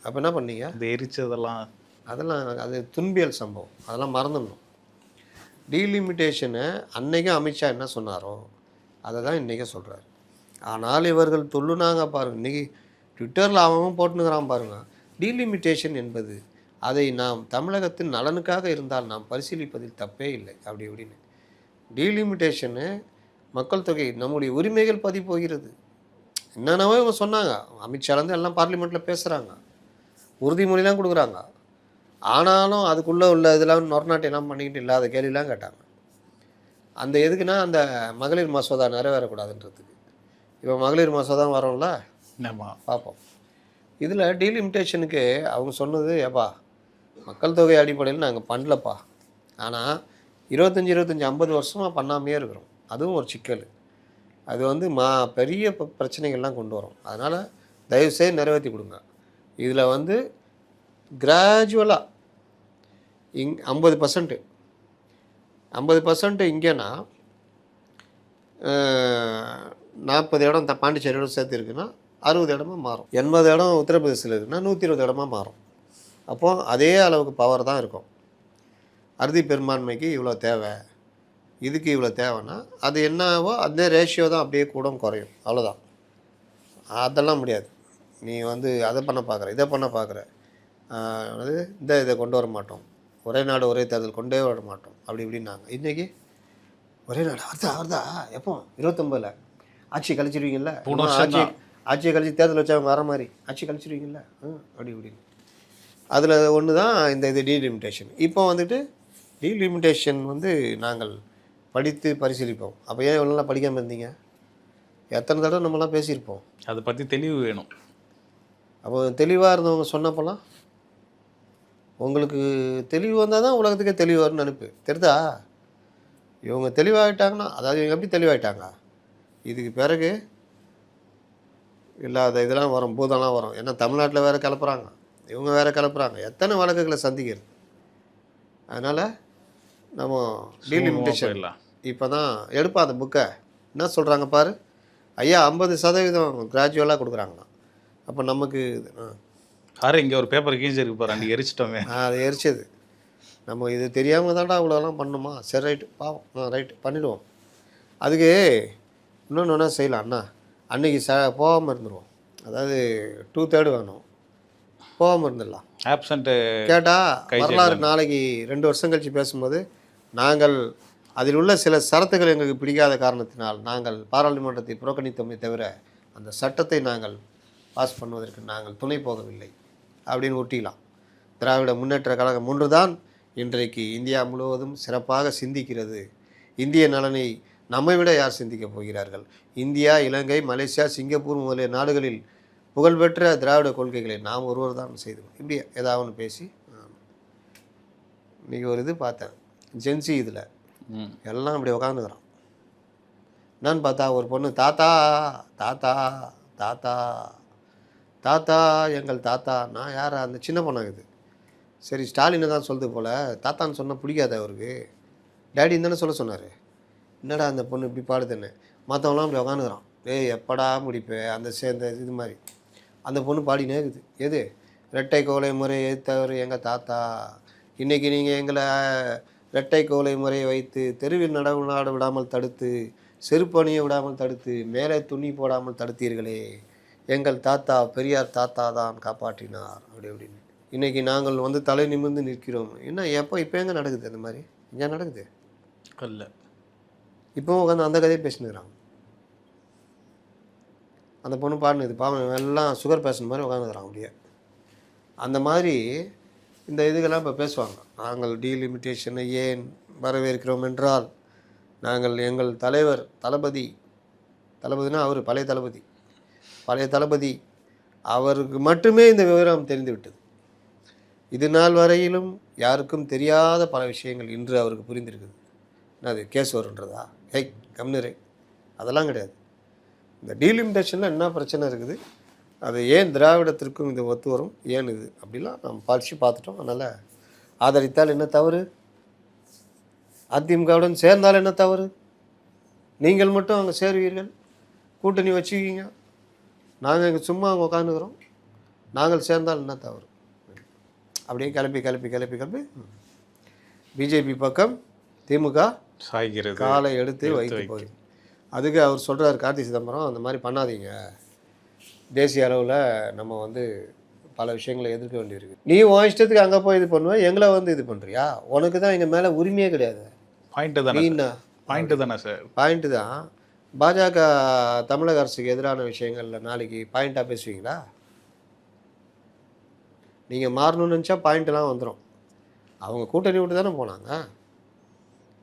அப்போ என்ன பண்ணீங்க? இந்த எரிச்சதெல்லாம் அதெல்லாம் அது துன்பியல் சம்பவம், அதெல்லாம் மறந்துடணும். டீலிமிட்டேஷனை அன்னைக்கும் அமித்ஷா என்ன சொன்னாரோ அதை தான் இன்றைக்கும் சொல்கிறார். ஆனால் இவர்கள் தொல்லுனாங்க பாருங்கள். இன்றைக்கி ட்விட்டரில் அவன் போட்டுனுக்கிறான் பாருங்கள். டீலிமிட்டேஷன் என்பது அதை நாம் தமிழகத்தின் நலனுக்காக இருந்தால் நாம் பரிசீலிப்பதில் தப்பே இல்லை அப்படி இப்படின்னு. டீலிமிட்டேஷனு மக்கள் தொகை நம்முடைய உரிமைகள் பதி போகிறது என்னென்னவோ இவங்க சொன்னாங்க. அமித்ஷாலேருந்து எல்லாம் பார்லிமெண்ட்டில் பேசுகிறாங்க, உறுதிமொழிலாம் கொடுக்குறாங்க. ஆனாலும் அதுக்குள்ளே உள்ள இதெல்லாம் நொறநாட்டிலாம் பண்ணிக்கிட்டு இல்லாத கேள்விலாம் கேட்டாங்க. அந்த எதுக்குன்னா அந்த மகளிர் மசோதா நிறைவேறக்கூடாதுன்றதுக்கு. இப்போ மகளிர் மசோதா வரோம்ல, பார்ப்போம். இதில் டீலிமிட்டேஷனுக்கு அவங்க சொன்னது, ஏப்பா மக்கள் தொகை அடிப்படையில் நாங்கள் பண்ணலப்பா, ஆனால் 25 50 வருஷமாக பண்ணாமையே இருக்கிறோம். அதுவும் ஒரு சிக்கல். அது வந்து பெரிய பிரச்சனைகள்லாம் கொண்டு வரும். அதனால் தயவுசெய்து நிறைவேற்றி கொடுங்க. இதில் வந்து கிராஜுவலாக 50% இங்கேனா 40 இடம் பாண்டிச்சேரியோட சேர்த்து இருக்குன்னா 60 இடமா மாறும். 80 இடம் உத்தரப்பிரதேசத்தில் இருக்குன்னா 120 இடமா மாறும். அப்போது அதே அளவுக்கு பவர் தான் இருக்கும். அறுதி பெரும்பான்மைக்கு இவ்வளோ தேவை, இதுக்கு இவ்வளோ தேவைன்னா அது என்னவோ அதே ரேஷியோ தான் அப்படியே கூடும் குறையும், அவ்வளோதான். அதெல்லாம் முடியாது. நீ வந்து அதை பண்ண பார்க்குற, இதை பண்ண பார்க்குற, இதை கொண்டு வர மாட்டோம், ஒரே நாடு ஒரே தேர்தல் கொண்டே வர மாட்டோம் அப்படி இப்படின்னாங்க. இன்றைக்கி ஒரே நாடு வருதா எப்போ 29 ஆட்சி கழிச்சிருவீங்கல்ல, ஆட்சியை கழிச்சு தேர்தல் வச்சவங்க வர மாதிரி ஆட்சி கழிச்சிருவீங்கல்ல அப்படி இப்படின்னு. அதில் ஒன்று தான் இது டீலிமிட்டேஷன். இப்போ வந்துட்டு டீலிமிட்டேஷன் வந்து நாங்கள் படித்து பரிசீலிப்போம். அப்போ ஏன் இவ்வளோ நாளாக படிக்காமல் இருந்தீங்க? எத்தனை தடவை நம்மளாம் பேசியிருப்போம். அதை பற்றி தெளிவு வேணும். அப்போ தெளிவாக இருந்தவங்க சொன்னப்போலாம் உங்களுக்கு தெளிவு வந்தால் தான் உலகத்துக்கே தெளிவு வரும்னு நினைப்பு தெரிதா? இவங்க தெளிவாகிட்டாங்கன்னா, அதாவது இவங்க எப்படி தெளிவாகிட்டாங்க, இதுக்கு பிறகு இல்லாத இதெல்லாம் வரும், பூதம்லாம் வரும். ஏன்னா தமிழ்நாட்டில் வேறு கிளப்புறாங்க, இவங்க வேறு கிளப்புறாங்க, எத்தனை வழக்குகளை சந்திக்கிறது. அதனால் நம்ம டீலிமிட்டேஷன் இப்போ தான் எடுப்பா அந்த புக்கை. என்ன சொல்கிறாங்க பாரு ஐயா, 50% கிராஜுவலாக கொடுக்குறாங்கண்ணா. அப்போ நமக்கு இங்கே ஒரு பேப்பர் கீஞ்சி இருக்கு பாரு, அன்றைக்கி எரிச்சிட்டோமே. அது எரிச்சது. நம்ம இது தெரியாமல் தான்டா அவ்வளோலாம் பண்ணணுமா? சரி ரைட்டு, பாவம், ரைட்டு பண்ணிவிடுவோம். அதுக்கு இன்னொன்று வேணால் செய்யலாம் அண்ணா. அன்றைக்கி போகாமல் இருந்துருவோம். அதாவது 2/3 வேணும், போகாமல் இருந்துடலாம். ஆப்சண்ட்டு கேட்டால் வரலாறு நாளைக்கு 2 வருஷம் கழித்து பேசும்போது நாங்கள் அதில் உள்ள சில சரத்துகள் எங்களுக்கு பிடிக்காத காரணத்தினால் நாங்கள் பாராளுமன்றத்தை புறக்கணித்தோமே தவிர அந்த சட்டத்தை நாங்கள் பாஸ் பண்ணுவதற்கு நாங்கள் துணை போகவில்லை அப்படின்னு ஒட்டிக்கலாம். திராவிட முன்னேற்ற கழகம் ஒன்றுதான் இன்றைக்கு இந்தியா முழுவதும் சிறப்பாக சிந்திக்கிறது. இந்திய நலனை நம்மை விட யார் சிந்திக்கப் போகிறார்கள்? இந்தியா, இலங்கை, மலேசியா, சிங்கப்பூர் முதலிய நாடுகளில் புகழ்பெற்ற திராவிட கொள்கைகளை நாம் ஒருவர் தான் செய்தோம். இப்படி ஏதாவது ஒன்று பேசி இன்றைக்கி ஒரு இது பார்த்தேன், ஜென்சி இதில் எல்லாம் அப்படி உக்காந்துக்கிறான். என்னன்னு பார்த்தா ஒரு பொண்ணு தாத்தா தாத்தா தாத்தா தாத்தா எங்கள் தாத்தா. நான் யார்? அந்த சின்ன பொண்ணாகுது. சரி ஸ்டாலினை தான் சொல்லுது போல், தாத்தான்னு சொன்னால் பிடிக்காது அவருக்கு, டேடின்னு தானே சொல்ல சொன்னார். என்னடா அந்த பொண்ணு இப்படி பாடுதுன்னு மற்றவங்களாம் அப்படி உக்காந்துக்கிறான். எப்படா முடிப்பேன் அந்த சேர்ந்த இது மாதிரி. அந்த பொண்ணு பாடினே இருக்குது. எது? இரட்டை கோலை முறை எதிர்த்தவர் எங்கள் தாத்தா. இன்றைக்கி நீங்கள் எங்களை இரட்டை கோலை முறையை வைத்து தெருவில் நடவுநாட விடாமல் தடுத்து, செருப்பணியை விடாமல் தடுத்து, மேலே துணி போடாமல் தடுத்தீர்களே, எங்கள் தாத்தா பெரியார் தாத்தா தான் காப்பாற்றினார் அப்படி அப்படின்னு. இன்றைக்கி நாங்கள் வந்து தலை நிமிர்ந்து நிற்கிறோம். என்ன இப்போ எங்கே நடக்குது அந்த மாதிரி? எங்கே நடக்குது? இல்லை. இப்போவும் உட்காந்து அந்த கதையை பேசினுக்கிறாங்க. அந்த பொண்ணு பாடினது பாவம் எல்லாம் சுகர் பேஷண்ட் மாதிரி உட்காந்துக்கிறாங்க அப்படியே. அந்த மாதிரி இந்த இதுக்கெல்லாம் இப்போ பேசுவாங்க. நாங்கள் டீலிமிட்டேஷனை ஏன் வரவேற்கிறோம் என்றால், நாங்கள் எங்கள் தலைவர் தளபதினா அவர் பழைய தளபதி அவருக்கு மட்டுமே இந்த விவரம் தெரிந்து விட்டது. இது நாள் வரையிலும் யாருக்கும் தெரியாத பல விஷயங்கள் இன்று அவருக்கு புரிந்திருக்குது. என்னது கேஸ் வருன்றதா? கம்னரே, அதெல்லாம் கிடையாது. இந்த டீலிமிட்டேஷனில் என்ன பிரச்சனை இருக்குது, அது ஏன் திராவிடத்திற்கும் இது ஒத்து வரும், ஏன் இது அப்படிலாம் நம்ம பார்த்துட்டோம். அதனால் ஆதரித்தால் என்ன தவறு, அதிமுகவுடன் சேர்ந்தால் என்ன தவறு? நீங்கள் மட்டும் அங்கே சேருவீர்கள், கூட்டணி வச்சுக்கிங்க, நாங்கள் இங்கே சும்மா அங்கே உட்காந்துக்கிறோம், நாங்கள் சேர்ந்தால் என்ன தவறு? அப்படியே கிளப்பி பிஜேபி பக்கம் திமுக சாய்கிறது, காலை எடுத்து வைத்து போய். அதுக்கு அவர் சொல்கிறார் கார்த்தி சிதம்பரம், அந்த மாதிரி பண்ணாதீங்க, தேசிய அளவில் நம்ம வந்து பல விஷயங்களை எதிர்க்க வேண்டியிருக்கு. நீ உன் இஷ்டத்துக்கு அங்கே போய் இது பண்ணுவேன், எங்களை வந்து இது பண்ணுறியா? உனக்கு தான் எங்கள் மேலே உரிமையே கிடையாது. பாயிண்ட்டு தானே சார்? பாயிண்ட்டு தான். பாஜக தமிழக அரசுக்கு எதிரான விஷயங்களில் நாளைக்கு பாயிண்ட்டாக பேசுவீங்களா? நீங்கள் மாறணும்னு நினச்சா பாயிண்ட்டெல்லாம் வந்துடும். அவங்க கூட்டணி விட்டு தானே போனாங்க.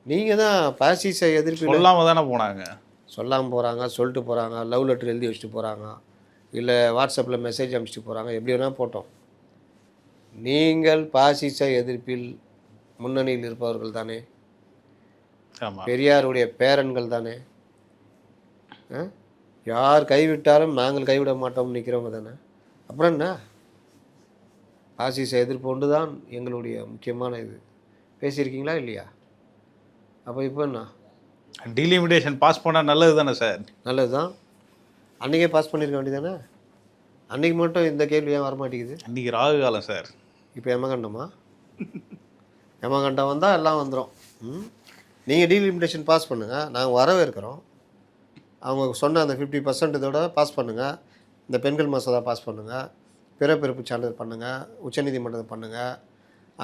நீங்கள் தான் பாசிச எதிர்ப்பு சொல்லாமல் தானே போனாங்க. சொல்லாமல் போகிறாங்க, சொல்லிட்டு போகிறாங்க, லவ் லெட்டர் எழுதி வச்சுட்டு போகிறாங்க, இல்லை வாட்ஸ்அப்பில் மெசேஜ் அனுப்பிச்சிட்டு போகிறாங்க, எப்படி வேணால் போட்டோம். நீங்கள் பாசிச எதிர்ப்பில் முன்னணியில் இருப்பவர்கள் தானே, பெரியாருடைய பேரன்கள் தானே, யார் கைவிட்டாலும் நாங்கள் கைவிட மாட்டோம்னு நிற்கிறவங்க தானே. அப்புறம் என்ன, பாசிச எதிர்ப்பு ஒன்று தான் எங்களுடைய முக்கியமான இது. பேசியிருக்கீங்களா இல்லையா? அப்போ இப்போ என்ன டீலிமிட்டேஷன் பாஸ் பண்ணால் நல்லது தானே சார்? நல்லது தான். அன்றைக்கே பாஸ் பண்ணியிருக்க வேண்டியதானே? அன்றைக்கி மட்டும் இந்த கேள்வி ஏன் வரமாட்டேங்குது? அன்றைக்கி ராகு காலம் சார். இப்போ யமகண்டமா? யமகண்டம் வந்தால் எல்லாம் வந்துடும். நீங்கள் டீலிமிட்டேஷன் பாஸ் பண்ணுங்கள், நாங்கள் வரவேற்கிறோம். அவங்க சொன்ன அந்த 50% இதோட பாஸ் பண்ணுங்கள். இந்த பெண்கள் மசோதா பாஸ் பண்ணுங்கள், பிறப்பிறப்பு சான்றிதழ் பண்ணுங்கள், உச்சநீதிமன்றத்தை பண்ணுங்கள்,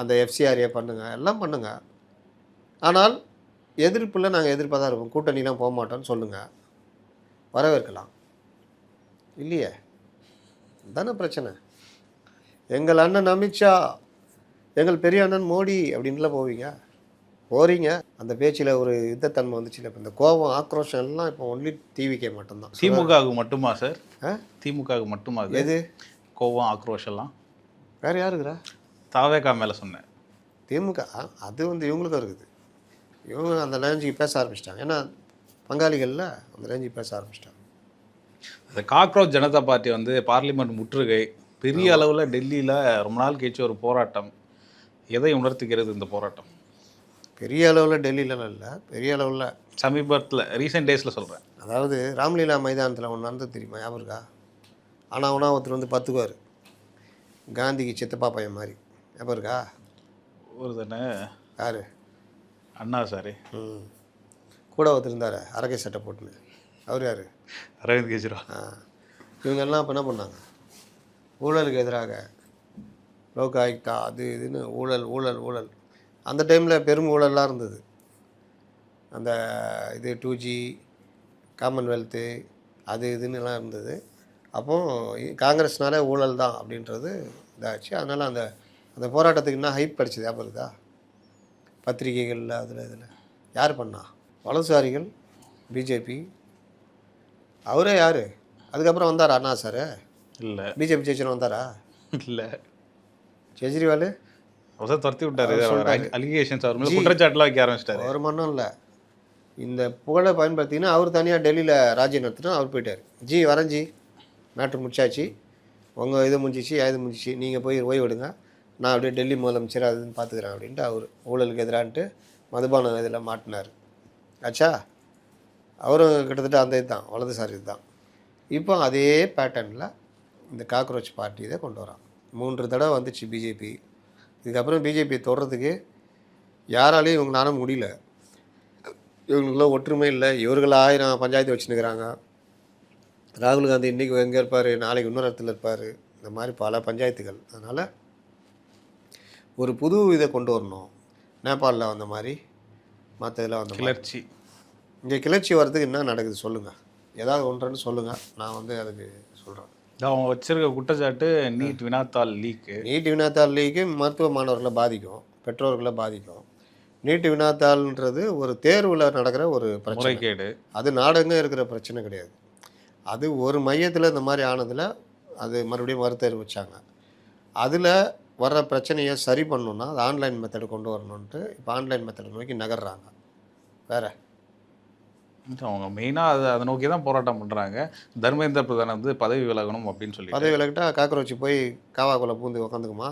அந்த எஃப்சிஆர்ஏ பண்ணுங்கள், எல்லாம் பண்ணுங்கள். ஆனால் எதிர்ப்பில் நாங்கள் எதிர்ப்பாக தான் இருப்போம், கூட்டணிலாம் போக மாட்டோம்னு சொல்லுங்கள், வரவேற்கலாம். இல்லையே, தானே பிரச்சனை. எங்கள் அண்ணன் அமித்ஷா, எங்கள் பெரிய அண்ணன் மோடி அப்படின்லாம் போகிறீங்க. அந்த பேச்சில் ஒரு யுத்தத்தன்மை வந்துச்சுல. இப்போ இந்த கோபம் ஆக்ரோஷம் எல்லாம் இப்போ ஒன்லி டிவிக்கே மட்டும்தான். திமுகவுக்கு மட்டுமா சார்? திமுகவுக்கு மட்டுமா? எது கோபம் ஆக்ரோஷம்லாம் வேறு யாருக்குறா? தாவேகா மேலே சொன்னேன். திமுக அது இவங்களுக்கும் இருக்குது. இவங்க அந்த ரேஞ்சுக்கு பேச ஆரம்பிச்சிட்டாங்க. ஏன்னா பங்காளிகளில் அந்த ரேஞ்சுக்கு பேச ஆரம்பிச்சிட்டாங்க. அந்த காக்ரோச் ஜனதா பார்ட்டி பார்லிமெண்ட் முற்றுகை பெரிய அளவில் டெல்லியில் ரொம்ப நாள் கழிச்சு ஒரு போராட்டம். எதை உணர்த்துகிறது இந்த போராட்டம்? பெரிய அளவில் டெல்லியிலலாம் இல்லை, பெரிய அளவில் சமீபத்தில் ரீசெண்ட் டேஸில் சொல்கிறேன். அதாவது ராம்லீலா மைதானத்தில் ஒன்று நடந்தது தெரியுமா? ஞாபகம் இருக்கா? ஆனால் ஒருத்தர் பத்துக்குவார், காந்திக்கு சித்தப்பா பையன் மாதிரி. ஞாபகம் இருக்கா? ஒரு தானே. யார்? அண்ணா சார். கூட ஒருத்தர் இருந்தார் அரக்கை சட்டை போட்டுன்னு. அவர் யார்? அரவிந்த் கெஜ்ரிவால். இவங்கெல்லாம் இப்போ என்ன பண்ணாங்க? ஊழலுக்கு எதிராக லோக் ஆயுக்தா அது இதுன்னு ஊழல். அந்த டைமில் பெரும் ஊழல்லாம் இருந்தது. அந்த இது 2G காமன்வெல்த்து அது இதுன்னுலாம் இருந்தது. அப்போது காங்கிரஸ்னாலே ஊழல் தான் அப்படின்றது இதாச்சு. அதனால் அந்த அந்த போராட்டத்துக்கு என்ன ஹைப் கிடச்சிது ஞாபகம் இருக்கா? பத்திரிகைகளில் இதில் யார் பண்ணா? வலதுசாரிகள், பிஜேபி. அவரே யார்? அதுக்கப்புறம் வந்தாரா அண்ணா சார்? இல்லை. பிஜேபி ஜெயிச்சனும் வந்தாரா? இல்லை. கெஜ்ரிவால் துரத்தி விட்டார். அலிகேஷன்ஸ் அவர் மேலே குற்றச்சாட்டுலாம் வைக்க ஆரம்பிச்சிட்டாரு. ஒரு மண்ணும் இல்லை. இந்த புகழை பயன்படுத்திங்கன்னா அவர் தனியாக டெல்லியில் ராஜ்யம் நடத்தினா அவர் போயிட்டார். ஜி வரேன் ஜி, மேட்ரு முடிச்சாச்சு, உங்கள் இது முடிஞ்சிச்சு, நீங்கள் போய் ஓய்வெடுங்க, நான் அப்படியே டெல்லி முதலமைச்சர் அதுன்னு பார்த்துக்கிறேன் அப்படின்ட்டு அவர் ஊழலுக்கு எதிரான்ட்டு மதுபான இதில் மாட்டினார். ஆச்சா? அவரும் கிட்டத்தட்ட அந்த இது தான், வலதுசாரி இது தான். இப்போ அதே பேட்டர்னில் இந்த காக்ரோச் பார்ட்டி இதை கொண்டு வரான். 3 தடவை வந்துச்சு பிஜேபி. இதுக்கப்புறம் பிஜேபி தொடுறதுக்கு யாராலையும் இவங்களால முடியல. இவங்களுக்குள்ள ஒற்றுமை இல்லை. இவர்கள் 1000 பஞ்சாயத்து வச்சுன்னுக்கிறாங்க. ராகுல் காந்தி இன்றைக்கி எங்கே இருப்பார், நாளைக்கு இன்னொரு இடத்துல இருப்பார். இந்த மாதிரி பல பஞ்சாயத்துகள். அதனால் ஒரு புது இதை கொண்டு வரணும். நேபாளில் வந்த மாதிரி மற்ற இதில் வந்த கிளர்ச்சி. இங்கே கிளர்ச்சி வர்றதுக்கு என்ன நடக்குது சொல்லுங்கள், ஏதாவது ஒன்றுன்னு சொல்லுங்கள், நான் அதுக்கு சொல்கிறேன். அவங்க வச்சிருக்க குற்றச்சாட்டு நீட் வினாத்தாள் லீக்கு மருத்துவ மாணவர்களை பாதிக்கும், பெற்றோர்களை பாதிக்கும். நீட் வினாத்தாள்ன்றது ஒரு தேர்வில் நடக்கிற ஒரு பிரச்சனை. அது நாடெங்க இருக்கிற பிரச்சனை கிடையாது. அது ஒரு மையத்தில் இந்த மாதிரி ஆனதில் அது மறுபடியும் மறுதேர்வு வச்சாங்க. அதில் வர்ற பிரச்சனையை சரி பண்ணணுன்னா அது ஆன்லைன் மெத்தடு கொண்டு வரணுன்ட்டு இப்போ ஆன்லைன் மெத்தடை நோக்கி நகர்றாங்க. வேறு அவங்க மெயினாக அதை நோக்கி தான் போராட்டம் பண்ணுறாங்க. தர்மேந்திர பிரதான் பதவி விலகணும் அப்படின்னு சொல்லி. பதவி விலகிட்டால் காக்ரோச் போய் காவாக்குள்ளே பூந்து உக்காந்துக்குமா?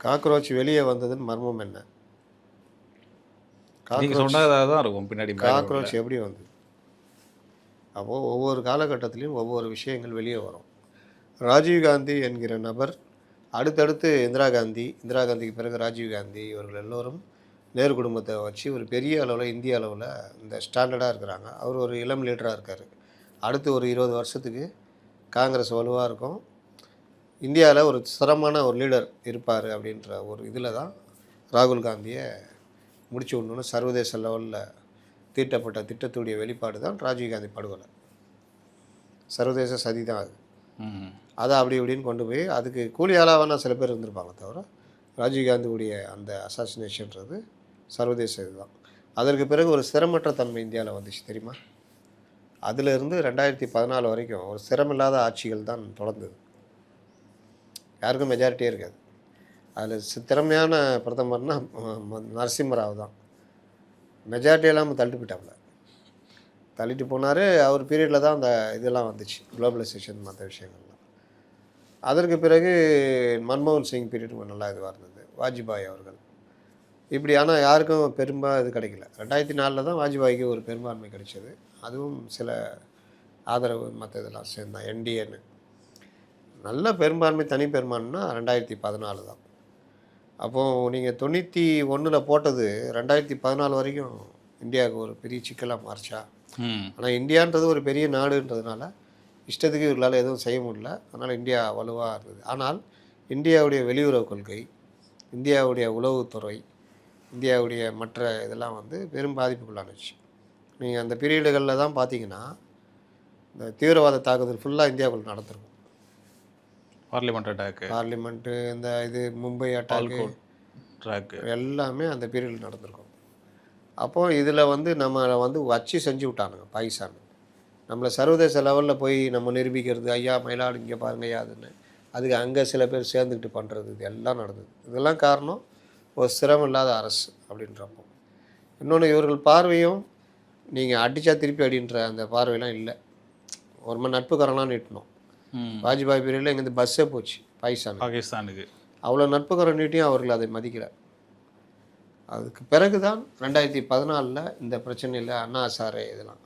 காக்ரோச் வெளியே வந்ததுன்னு மர்மம் என்ன? சொன்னதாக தான் இருக்கும் பின்னாடி. காக்ரோச் எப்படி வந்து? அப்போது ஒவ்வொரு காலகட்டத்திலையும் ஒவ்வொரு விஷயங்கள் வெளியே வரும். ராஜீவ்காந்தி என்கிற நபர் அடுத்தடுத்து இந்திரா காந்திக்கு பிறகு ராஜீவ்காந்தி இவர்கள் எல்லோரும் நேரு குடும்பத்தை வச்சு ஒரு பெரிய அளவில் இந்திய அளவில் இந்த ஸ்டாண்டர்டாக இருக்கிறாங்க. அவர் ஒரு இளம் லீடராக இருக்கார். அடுத்து ஒரு 20 வருஷத்துக்கு காங்கிரஸ் வலுவாக இருக்கும், இந்தியாவில் ஒரு சிரமமான ஒரு லீடர் இருப்பார் அப்படின்ற ஒரு இதில் தான் ராகுல் காந்தியை முடிச்சு விடணுன்னு சர்வதேச லெவலில் தீட்டப்பட்ட திட்டத்துடைய வெளிப்பாடு தான் ராஜீவ்காந்தி படுகொலை. சர்வதேச சதி தான் அது. அதை அப்படி இப்படின்னு கொண்டு போய் அதுக்கு கூலியாளாக வேணால் சில பேர் இருந்திருப்பாங்க, தவிர ராஜீவ்காந்தியுடைய அந்த அசாசினேஷன்றது சர்வதேச இதுதான். அதற்கு பிறகு ஒரு ஸ்திரமற்ற தன்மை இந்தியாவில் வந்துச்சு தெரியுமா? அதிலிருந்து 2014 வரைக்கும் ஒரு ஸ்திரமில்லாத ஆட்சிகள் தான் தொடர்ந்தது. யாருக்கும் மெஜாரிட்டியே இருக்காது. அதில் திறமையான பிரதமர்னா நரசிம்மராவ் தான். மெஜாரிட்டி இல்லாமல் தள்ளிட்டு போனார். அவர் பீரியடில் தான் அந்த இதெல்லாம் வந்துச்சு, குளோபலைசேஷன் மற்ற விஷயங்கள்லாம். அதற்கு பிறகு மன்மோகன் சிங் பீரியட் நல்லா இதுவாக இருந்தது. வாஜ்பாய் அவர்கள் இப்படி ஆனால் யாருக்கும் இது கிடைக்கல. 2004 தான் வாஜ்பாய்க்கு ஒரு பெரும்பான்மை கிடைச்சது. அதுவும் சில ஆதரவு மற்ற இதெல்லாம் சேர்ந்தான் என்டிஏன்னு. நல்ல பெரும்பான்மை தனி பெரும்பான்மைனா 2014 தான். அப்போது நீங்கள் 91 போட்டது 2014 வரைக்கும் இந்தியாவுக்கு ஒரு பெரிய சிக்கலாக மாறிச்சா? ஆனால் இந்தியான்றது ஒரு பெரிய நாடுன்றதுனால இஷ்டத்துக்கு இவர்களால் எதுவும் செய்ய முடியல. அதனால் இந்தியா வலுவாக இருந்தது. ஆனால் இந்தியாவுடைய வெளியுறவு கொள்கை, இந்தியாவுடைய உளவுத்துறை, இந்தியாவுடைய மற்ற இதெல்லாம் வந்து பெரும் பாதிப்புக்குள்ளானுச்சு. நீங்கள் அந்த பீரியடுகளில் தான் பார்த்தீங்கன்னா இந்த தீவிரவாத தாக்குதல் ஃபுல்லாக இந்தியாவுக்குள்ள நடந்திருக்கும். பார்லிமெண்ட்டு, இந்த இது மும்பை அட்டாக்கு எல்லாமே அந்த பீரியடில் நடந்திருக்கும். அப்போது இதில் வந்து நம்மளை வந்து வச்சு செஞ்சு விட்டானுங்க பாகிஸ்தான். நம்மளை சர்வதேச லெவலில் போய் நம்ம நிரூபிக்கிறது, ஐயா மயிலாடு இங்கே பாருங்க யாதுன்னு, அதுக்கு அங்கே சில பேர் சேர்ந்துக்கிட்டு பண்ணுறது, இது எல்லாம் நடந்தது. இதெல்லாம் காரணம் ஒரு சிரமம் இல்லாத அரசு அப்படின்றப்போ. இன்னொன்று இவர்கள் பார்வையும் நீங்கள் அடித்தா திருப்பி அடின்ற அந்த பார்வையெல்லாம் இல்லை. ஒரு மாதிரி நட்புக்கரம்லாம் நீட்டணும். வாஜ்பாய் பீரியடில் இங்கேருந்து பஸ்ஸே போச்சு பாகிஸ்தானுக்கு. அவ்வளோ நட்புக்கரம் நீட்டியும் அவர்கள் அதை மதிக்கலை. அதுக்கு பிறகு தான் 2014 இந்த பிரச்சனையில் அண்ணா ஹசாரே இதெல்லாம்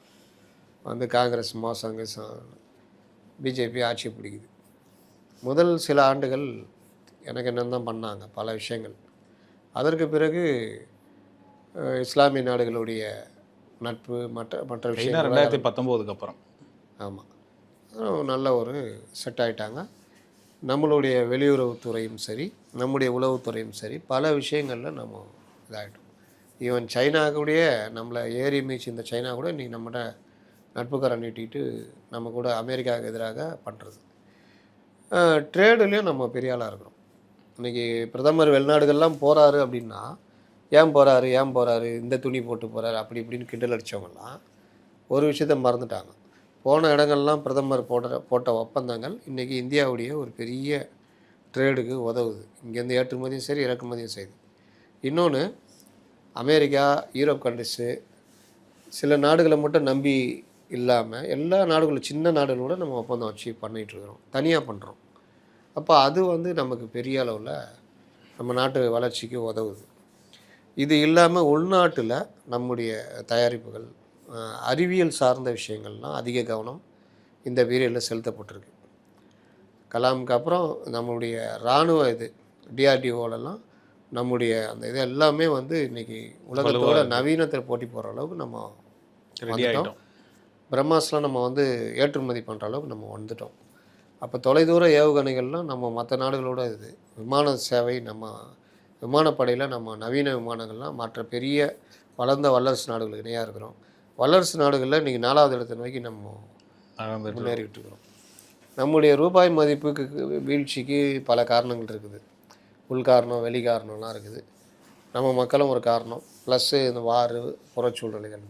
வந்து காங்கிரஸ் மோசங்க பிஜேபி ஆட்சி பிடிக்குது. முதல் சில ஆண்டுகள் எனக்கு என்னென்ன பண்ணாங்க பல விஷயங்கள். அதற்கு பிறகு இஸ்லாமிய நாடுகளுடைய நட்பு மற்ற விஷயங்கள் 2019 அப்புறம் ஆமாம் நல்ல ஒரு செட் ஆகிட்டாங்க. நம்மளுடைய வெளியுறவுத்துறையும் சரி, நம்முடைய உளவுத்துறையும் சரி, பல விஷயங்களில் நம்ம இதாகிட்டோம். ஈவன் சைனாவுடைய நம்மளை ஏறி மீச்சு இந்த சைனா கூட இன்றைக்கி நம்மகிட்ட நட்புக்கரம் நீட்டிட்டு நம்ம கூட அமெரிக்காவுக்கு எதிராக பண்ணுறது. ட்ரேடுலேயும் நம்ம பெரிய ஆளாக இருக்கிறோம். இன்றைக்கி பிரதமர் வெளிநாடுகள்லாம் போகிறாரு அப்படின்னா ஏன் போகிறாரு இந்த துணி போட்டு போகிறாரு அப்படி இப்படின்னு கிண்டல் அடித்தவங்கலாம் ஒரு விஷயத்தை மறந்துட்டாங்க. போன இடங்கள்லாம் பிரதமர் போட்ட ஒப்பந்தங்கள் இன்றைக்கி இந்தியாவுடைய ஒரு பெரிய ட்ரேடுக்கு உதவுது. இங்கேருந்து ஏற்றுமதியும் சரி இறக்குமதியும் செய்யுது. இன்னொன்று அமெரிக்கா, யூரோப் கண்ட்ரிஸு, சில நாடுகளை மட்டும் நம்பி இல்லாமல் எல்லா நாடுகளும் சின்ன நாடுகளோட நம்ம ஒப்பந்தம் வச்சு பண்ணிகிட்ருக்குறோம், தனியாக பண்ணுறோம். அப்போ அது வந்து நமக்கு பெரிய அளவில் நம்ம நாட்டு வளர்ச்சிக்கு உதவுது. இது இல்லாமல் உள்நாட்டில் நம்முடைய தயாரிப்புகள், அறிவியல் சார்ந்த விஷயங்கள்லாம் அதிக கவனம் இந்த பீரியடில் செலுத்தப்பட்டிருக்கு. கலாமுக்கு அப்புறம் நம்மளுடைய இராணுவ இது டிஆர்டிஓலெல்லாம் நம்முடைய அந்த இது எல்லாமே வந்து இன்றைக்கி உலகத்தோட நவீனத்தில் போட்டி போடுற அளவுக்கு நம்ம வந்துட்டோம். பிரம்மாஸ்லாம் நம்ம வந்து ஏற்றுமதி பண்ணுற அளவுக்கு நம்ம வந்துட்டோம். அப்போ தொலைதூர ஏவுகணைகள்லாம் நம்ம மற்ற நாடுகளோட இது விமான சேவை, நம்ம விமானப்படையில் நம்ம நவீன விமானங்கள்லாம் மற்ற பெரிய வளர்ந்த வல்லரசு நாடுகளுக்கு இணையாக இருக்கிறோம். வல்லரசு நாடுகளில் இன்றைக்கி 4வது இடத்தை நோக்கி நம்ம முன்னேறிக்கிட்டு இருக்கிறோம். நம்முடைய ரூபாய் மதிப்புக்கு வீழ்ச்சிக்கு பல காரணங்கள் இருக்குது. உள்காரணம், வெளி காரணம்லாம் இருக்குது. நம்ம மக்களும் ஒரு காரணம், ப்ளஸ்ஸு இந்த வார், புறச்சூழ்நிலைகள்.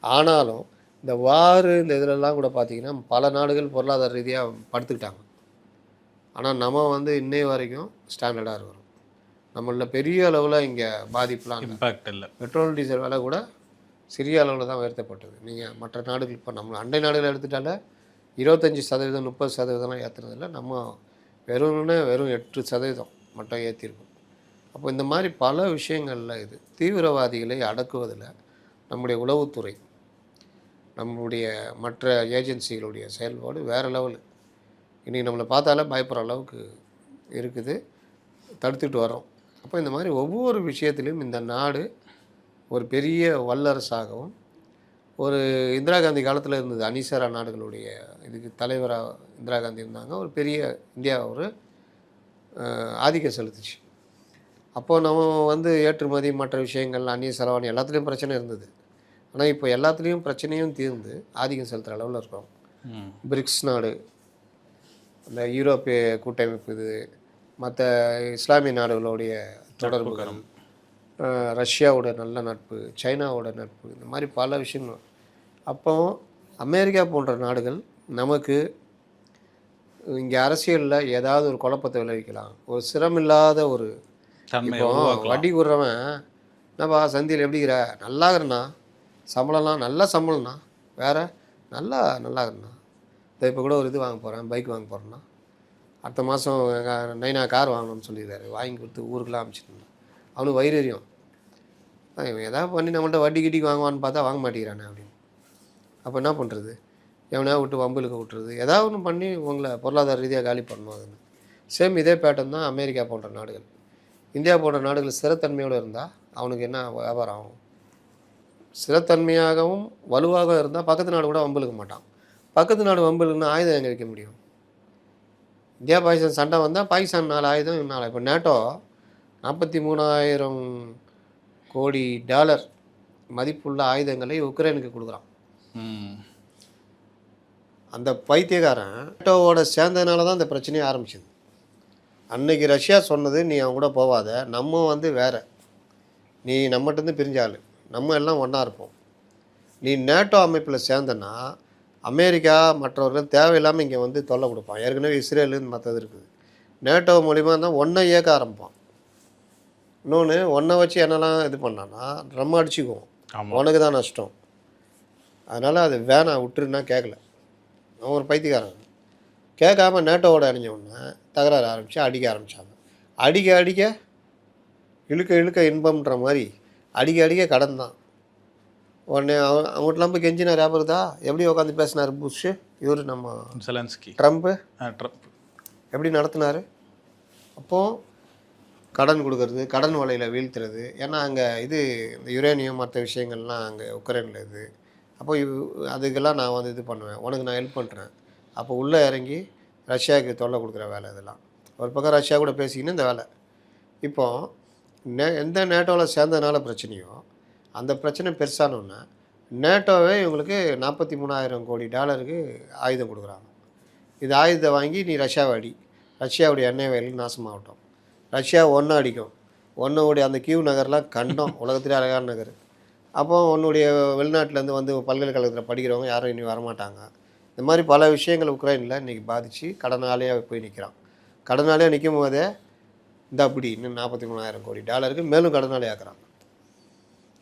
ஆனாலும் இந்த வார் இந்த இதிலெல்லாம் கூட பார்த்திங்கன்னா பல நாடுகள் பொருளாதார ரீதியாக படுத்துக்கிட்டாங்க. ஆனால் நம்ம வந்து இன்னைய வரைக்கும் ஸ்டாண்டர்டாக இருக்கிறோம். நம்மளில் பெரிய அளவில் இங்கே பாதிப்புலாம் இம்பேக்ட் இல்லை. பெட்ரோல் டீசல் விலை கூட சிறிய அளவில் தான் உயர்த்தப்பட்டது. நீங்கள் மற்ற நாடுகள் இப்போ நம்ம அண்டை நாடுகள் எடுத்துட்டாலே 25%, 30% ஏற்றுனதில்லை. நம்ம வெறும் 8% மட்டும் ஏற்றிருக்கோம். அப்போ இந்த மாதிரி பல விஷயங்களில் இது தீவிரவாதிகளை அடக்குவதில் நம்முடைய உளவுத்துறை, நம்மளுடைய மற்ற ஏஜென்சிகளுடைய செயல்பாடு வேறு லெவலு. இன்றைக்கி நம்மளை பார்த்தாலே பயப்படுற அளவுக்கு இருக்குது, தடுத்துட்டு வரோம். அப்போ இந்த மாதிரி ஒவ்வொரு விஷயத்திலும் இந்த நாடு ஒரு பெரிய வல்லரசாகவும், ஒரு இந்திரா காந்தி காலத்தில் இருந்தது அணிசரா நாடுகளுடைய இதுக்கு தலைவராக இந்திரா காந்தி இருந்தாங்க. ஒரு பெரிய இந்தியா ஒரு ஆதிக்கம் செலுத்துச்சு. அப்போது நம்ம வந்து ஏற்றுமதி மற்ற விஷயங்கள் அந்நிய செலவாணி எல்லாத்துலேயும் பிரச்சனை இருந்தது. ஆனால் இப்போ எல்லாத்துலேயும் பிரச்சனையும் தீர்ந்து ஆதிக்கம் செலுத்துகிற அளவில் இருக்கிறோம். பிரிக்ஸ் நாடு, அந்த யூரோப்பிய கூட்டமைப்பு, இது மற்ற இஸ்லாமிய நாடுகளுடைய தொடர்புகள், ரஷ்யாவோட நல்ல நட்பு, சைனாவோட நட்பு, இந்த மாதிரி பல விஷயங்கள். அப்போ அமெரிக்கா போன்ற நாடுகள் நமக்கு இங்கே அரசியலில் ஏதாவது ஒரு குழப்பத்தை விளைவிக்கலாம், ஒரு சிரமில்லாத ஒரு இப்போ வட்டி கூடுறவன் என்னப்பா சந்தியில் எப்படிங்கிற நல்லாகிறண்ணா, சம்பளம்லாம் நல்ல சம்பளம்ண்ணா, வேறு நல்லாகிறண்ணா, இப்போ கூட ஒரு இது வாங்க போகிறேன், பைக் வாங்க போகிறேன்னா, அடுத்த மாதம் நைனா கார் வாங்கணும்னு சொல்லிடுறாரு, வாங்கி கொடுத்து ஊருக்கெல்லாம் அனுப்பிச்சிருந்தேன். அவனுக்கு வயிறு எரியும். இவன் எதாவது பண்ணி நம்மள்ட்ட வட்டி கிட்டிக்கு வாங்குவான்னு பார்த்தா வாங்க மாட்டேங்கிறானே அப்படின்னு. அப்போ என்ன பண்ணுறது? எவனையா விட்டு வம்புலுக்கு விட்டுறது, ஏதாவது ஒன்று பண்ணி உங்களை பொருளாதார ரீதியாக காலி பண்ணணும். அதுன்னு சேம் இதே பேட்டர்ன் தான் அமெரிக்கா போன்ற நாடுகள். இந்தியா போன்ற நாடுகள் ஸ்திரத்தன்மையோடு இருந்தால் அவனுக்கு என்ன வியாபாரம் ஆகும்? ஸ்திரத்தன்மையாகவும் வலுவாக இருந்தால் பக்கத்து நாடு கூட வம்புலுக்க மாட்டான். பக்கத்து நாடு வம்புலுக்குன்னா ஆயுதம் எங்கே வைக்க முடியும்? இந்தியா பாகிஸ்தான் சண்டை வந்தால் பாகிஸ்தான் 4 ஆயுதம் 4. இப்போ நேட்டோ 43,000 கோடி டாலர் மதிப்புள்ள ஆயுதங்களை உக்ரைனுக்கு கொடுக்குறான். அந்த பைத்தியக்காரன் நேட்டோவோட சேர்ந்ததுனால தான் இந்த பிரச்சனையே ஆரம்பிச்சிது. அன்னைக்கு ரஷ்யா சொன்னது, நீ அவன் கூட போவாத, நம்ம வேற, நீ நம்மகிட்டருந்து பிரிஞ்ச ஆள், நம்ம எல்லாம் ஒன்றா இருப்போம். நீ நேட்டோ அமைப்பில் சேர்ந்தனா அமெரிக்கா மற்றவர்கள் தேவையில்லாமல் இங்கே தொல்லை கொடுப்பான். ஏற்கனவே இஸ்ரேலுன்னு மற்றது இருக்குது. நேட்டோ மூலிமா தான் ஒன்றை இயக்க ஆரம்பிப்பான். இன்னொன்று ஒன்றை வச்சு என்னெல்லாம் இது பண்ணான்னா நம்ம அடிச்சுக்குவோம், உனக்கு தான் நஷ்டம். அதனால் அது வேணாம் விட்டுருன்னா கேட்கல. அவன் ஒரு பைத்தியக்காரன். கேட்காம நேட்டோவோட அணிஞ்ச உடனே தகராறு அடிக்க ஆரம்பித்தாங்க. அடிக்க இழுக்க இன்பம்ன்ற மாதிரி அடிக்க கடன் தான். உடனே அவங்ககிட்டலாம் போய் கெஞ்சினார். ஞாபகத்தா எப்படி உட்காந்து பேசினார் புஷ், இவர் நம்ம செலன்ஸ்கி, ட்ரம்ப் எப்படி நடத்தினார். அப்போது கடன் கொடுக்கறது, கடன் வலையில் வீழ்த்துறது. ஏன்னா அங்கே இந்த யுரேனியம் மற்ற விஷயங்கள்லாம் அங்கே உக்ரைனில் இது. அப்போ அதுக்கெல்லாம் நான் இது பண்ணுவேன், உனக்கு நான் ஹெல்ப் பண்ணுறேன். அப்போ உள்ளே இறங்கி ரஷ்யாவுக்கு தொல்லை கொடுக்குற வேலை இதெல்லாம். ஒரு பக்கம் ரஷ்யா கூட பேசிக்கின்னு இந்த வேலை. இப்போது எந்த நேட்டோவில் சேர்ந்ததுனால பிரச்சனையோ அந்த பிரச்சனை பெருசானோன்னா நேட்டோவே இவங்களுக்கு 43,000 கோடி டாலருக்கு ஆயுதம் கொடுக்குறாங்க. இது ஆயுதத்தை வாங்கி நீ ரஷ்யாவை அடி, ரஷ்யாவுடைய எண்ணெய் வயலுக்கு நாசமாகட்டும். ரஷ்யா ஒன்று அடிக்கும். ஒன்றுடைய அந்த கீவ் நகர்லாம் கண்டம், உலகத்திலே அழகான நகர். அப்போ உன்னுடைய வெளிநாட்டிலேருந்து பல்கலைக்கழகத்தில் படிக்கிறவங்க யாரும் இனி வரமாட்டாங்க. இந்த மாதிரி பல விஷயங்கள் உக்ரைனில் இன்றைக்கி பாதித்து கடனாளியாக போய் நிற்கிறான். கடனாளியாக நிற்கும் போதே இந்த அப்படி இன்னும் 43,000 கோடி டாலருக்கு மேலும் கடனாளி ஆக்குறாங்க.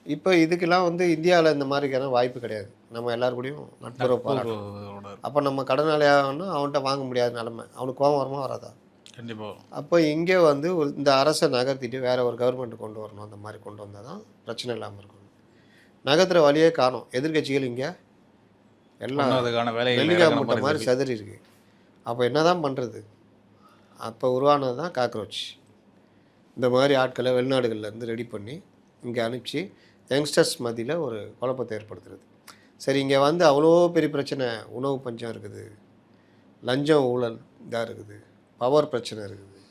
இப்போ இதுக்கெல்லாம் இந்தியாவில் இந்த மாதிரிக்கான வாய்ப்பு கிடையாது. நம்ம எல்லாருக்கூடையும் நட்புறவு பாராட்டணும். அப்போ நம்ம கடனாளி ஆகணும்னா அவன்கிட்ட வாங்க முடியாத நிலமை. அவனுக்கு கோபம் வருமா வராதா? கண்டிப்பாக. அப்போ இங்கே இந்த அரசை நகர்த்திட்டு வேறு ஒரு கவர்மெண்ட் கொண்டு வரணும். அந்த மாதிரி கொண்டு வந்தால் தான் பிரச்சனை இல்லாமல் இருக்கணும். நகர்த்துற வழியே காணும். எதிர்கட்சிகள் இங்கே எல்லாம் வெள்ளிக்காய் மூட்டை மாதிரி சதுரி இருக்கு. அப்போ என்ன தான் பண்ணுறது? அப்போ உருவானது தான் காக்ரோச். இந்த மாதிரி ஆட்களை வெளிநாடுகள்லேருந்து ரெடி பண்ணி இங்கே அனுப்பிச்சி யங்ஸ்டர்ஸ் மத்தியில் ஒரு குழப்பத்தை ஏற்படுத்துறது. சரி, இங்கே அவ்வளோ பெரிய பிரச்சனை, உணவு பஞ்சம் இருக்குது, லஞ்சம் ஊழல் இதாக இருக்குது, பவர் பிரச்சனை இருக்குது,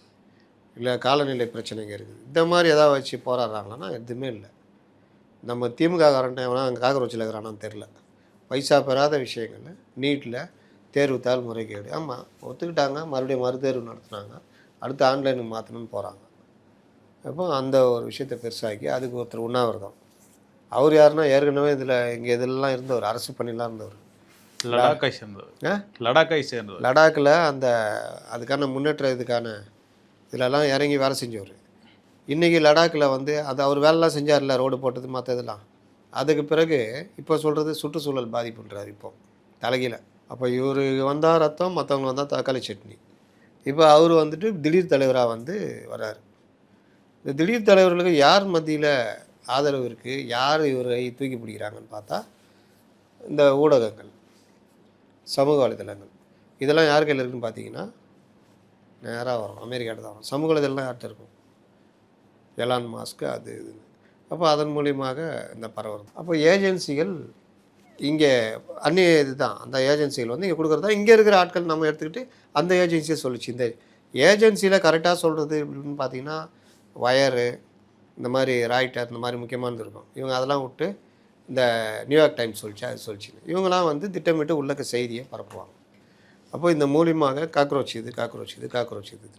இல்லை காலநிலை பிரச்சனைங்க இருக்குது. இந்த மாதிரி எதாவது வச்சு போராடுறாங்களான்னா எதுவுமே இல்லை. நம்ம திமுக காரன்ட்ட எவனா அங்கே காக்ரோச்சில் இருக்கிறானான்னு தெரில. பைசா பெறாத விஷயங்கள், நீட்டில் தேர்வுத்தாள் முறைகேடு. ஆமாம், ஒத்துக்கிட்டாங்க, மறுபடியும் மறுதேர்வு நடத்துனாங்க, அடுத்து ஆன்லைனுக்கு மாற்றணும்னு போகிறாங்க. அப்போ அந்த ஒரு விஷயத்தை பெருசாக்கி அதுக்கு ஒருத்தர் உண்ணாவிரதம். அவர் யாருன்னா ஏற்கனவே இங்கே இதெல்லாம் இருந்தவர், அரசு பணிலாம் இருந்தவர், லடாக்கில் அதுக்கான முன்னேற்ற இதிலெல்லாம் இறங்கி வேலை செஞ்சவர். இன்றைக்கி லடாக்கில் அது அவர் வேலைலாம் செஞ்சார்ல, ரோடு போட்டது மற்ற இதெல்லாம். அதுக்கு பிறகு இப்போ சொல்கிறது சுற்றுச்சூழல் பாதிப்புன்றார் இப்போ தலைகீழ. அப்போ இவர் வந்தால் ரத்தம், மற்றவங்க வந்தால் தக்காளி சட்னி. இப்போ அவர் திடீர் தலைவராக வராரு. இந்த திடீர் தலைவர்களுக்கு யார் மத்தியில் ஆதரவு இருக்குது, யார் இவரை தூக்கி பிடிக்கிறாங்கன்னு பார்த்தா இந்த ஊடகங்கள், சமூக வலைதளங்கள். இதெல்லாம் யார் கையில் இருக்குதுன்னு பார்த்தீங்கன்னா நேராக வரும், அமெரிக்காட்ட தான் வரும். சமூக வலைதளம்லாம் யார்கிட்ட இருக்கும்? எலான் மாஸ்க்கு அது இதுன்னு. அப்போ அதன் மூலியமாக இந்த பரவுறது. அப்போ ஏஜென்சிகள் இங்கே அந்நிய இது தான். அந்த ஏஜென்சிகள் இங்கே கொடுக்குறதா இங்கே இருக்கிற ஆட்கள் நம்ம எடுத்துக்கிட்டு அந்த ஏஜென்சியை சொல்லிச்சு. இந்த ஏஜென்சியில் கரெக்டாக சொல்கிறது அப்படின்னு பார்த்தீங்கன்னா வயரு, இந்த மாதிரி ராய்ட்டர், இந்த மாதிரி முக்கியமானது இருக்கும். இவங்க அதெல்லாம் விட்டு இந்த நியூயார்க் டைம்ஸ் சொல்லிச்சு, அது சொல்லிச்சு. இவங்களாம் திட்டமிட்டு உள்ளக்க செய்தியை பரப்புவாங்க. அப்போ இந்த மூலியமாக காக்ரோச் இது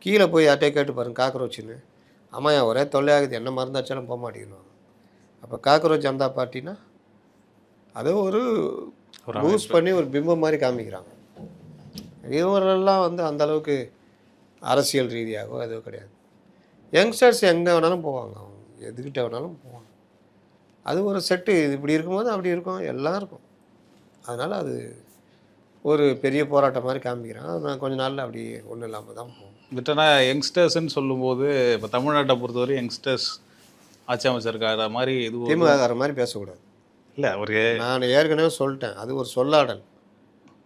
கீழே போய் யார்ட்டே கேட்டு பாருங்க காக்ரோச்சுன்னு. ஆமாம், ஒரே தொல்லையாகுது, என்ன மருந்து அடித்தாலும் போக மாட்டேங்கிறாங்க. அப்போ காக்ரோச் ஜனதா பார்ட்டினா அதை ஒரு பூஸ்ட் பண்ணி ஒரு பிம்பம் மாதிரி காமிக்கிறாங்க. இவரெல்லாம் அந்தளவுக்கு அரசியல் ரீதியாகவோ எதுவும் கிடையாது. யங்ஸ்டர்ஸ் எங்கே வேணாலும் போவாங்க, அவங்க எதுக்கிட்ட வேணாலும் போவாங்க. அது ஒரு செட்டு. இது இப்படி இருக்கும்போது அப்படி இருக்கும், எல்லாம் இருக்கும். அதனால் அது ஒரு பெரிய போராட்டம் மாதிரி காமிக்கிறாங்க. அது நான் கொஞ்ச நாளில் அப்படி ஒன்றும் இல்லாமல் தான் போகும். பட் ஆனால் யங்ஸ்டர்ஸ்ன்னு சொல்லும்போது இப்போ தமிழ்நாட்டை பொறுத்தவரை யங்ஸ்டர்ஸ் ஆட்சி அமைச்சருக்கார மாதிரி இது திமுககார மாதிரி பேசக்கூடாது. இல்லை ஒரு நான் ஏற்கனவே சொல்லிட்டேன், அது ஒரு சொல்லாடல்.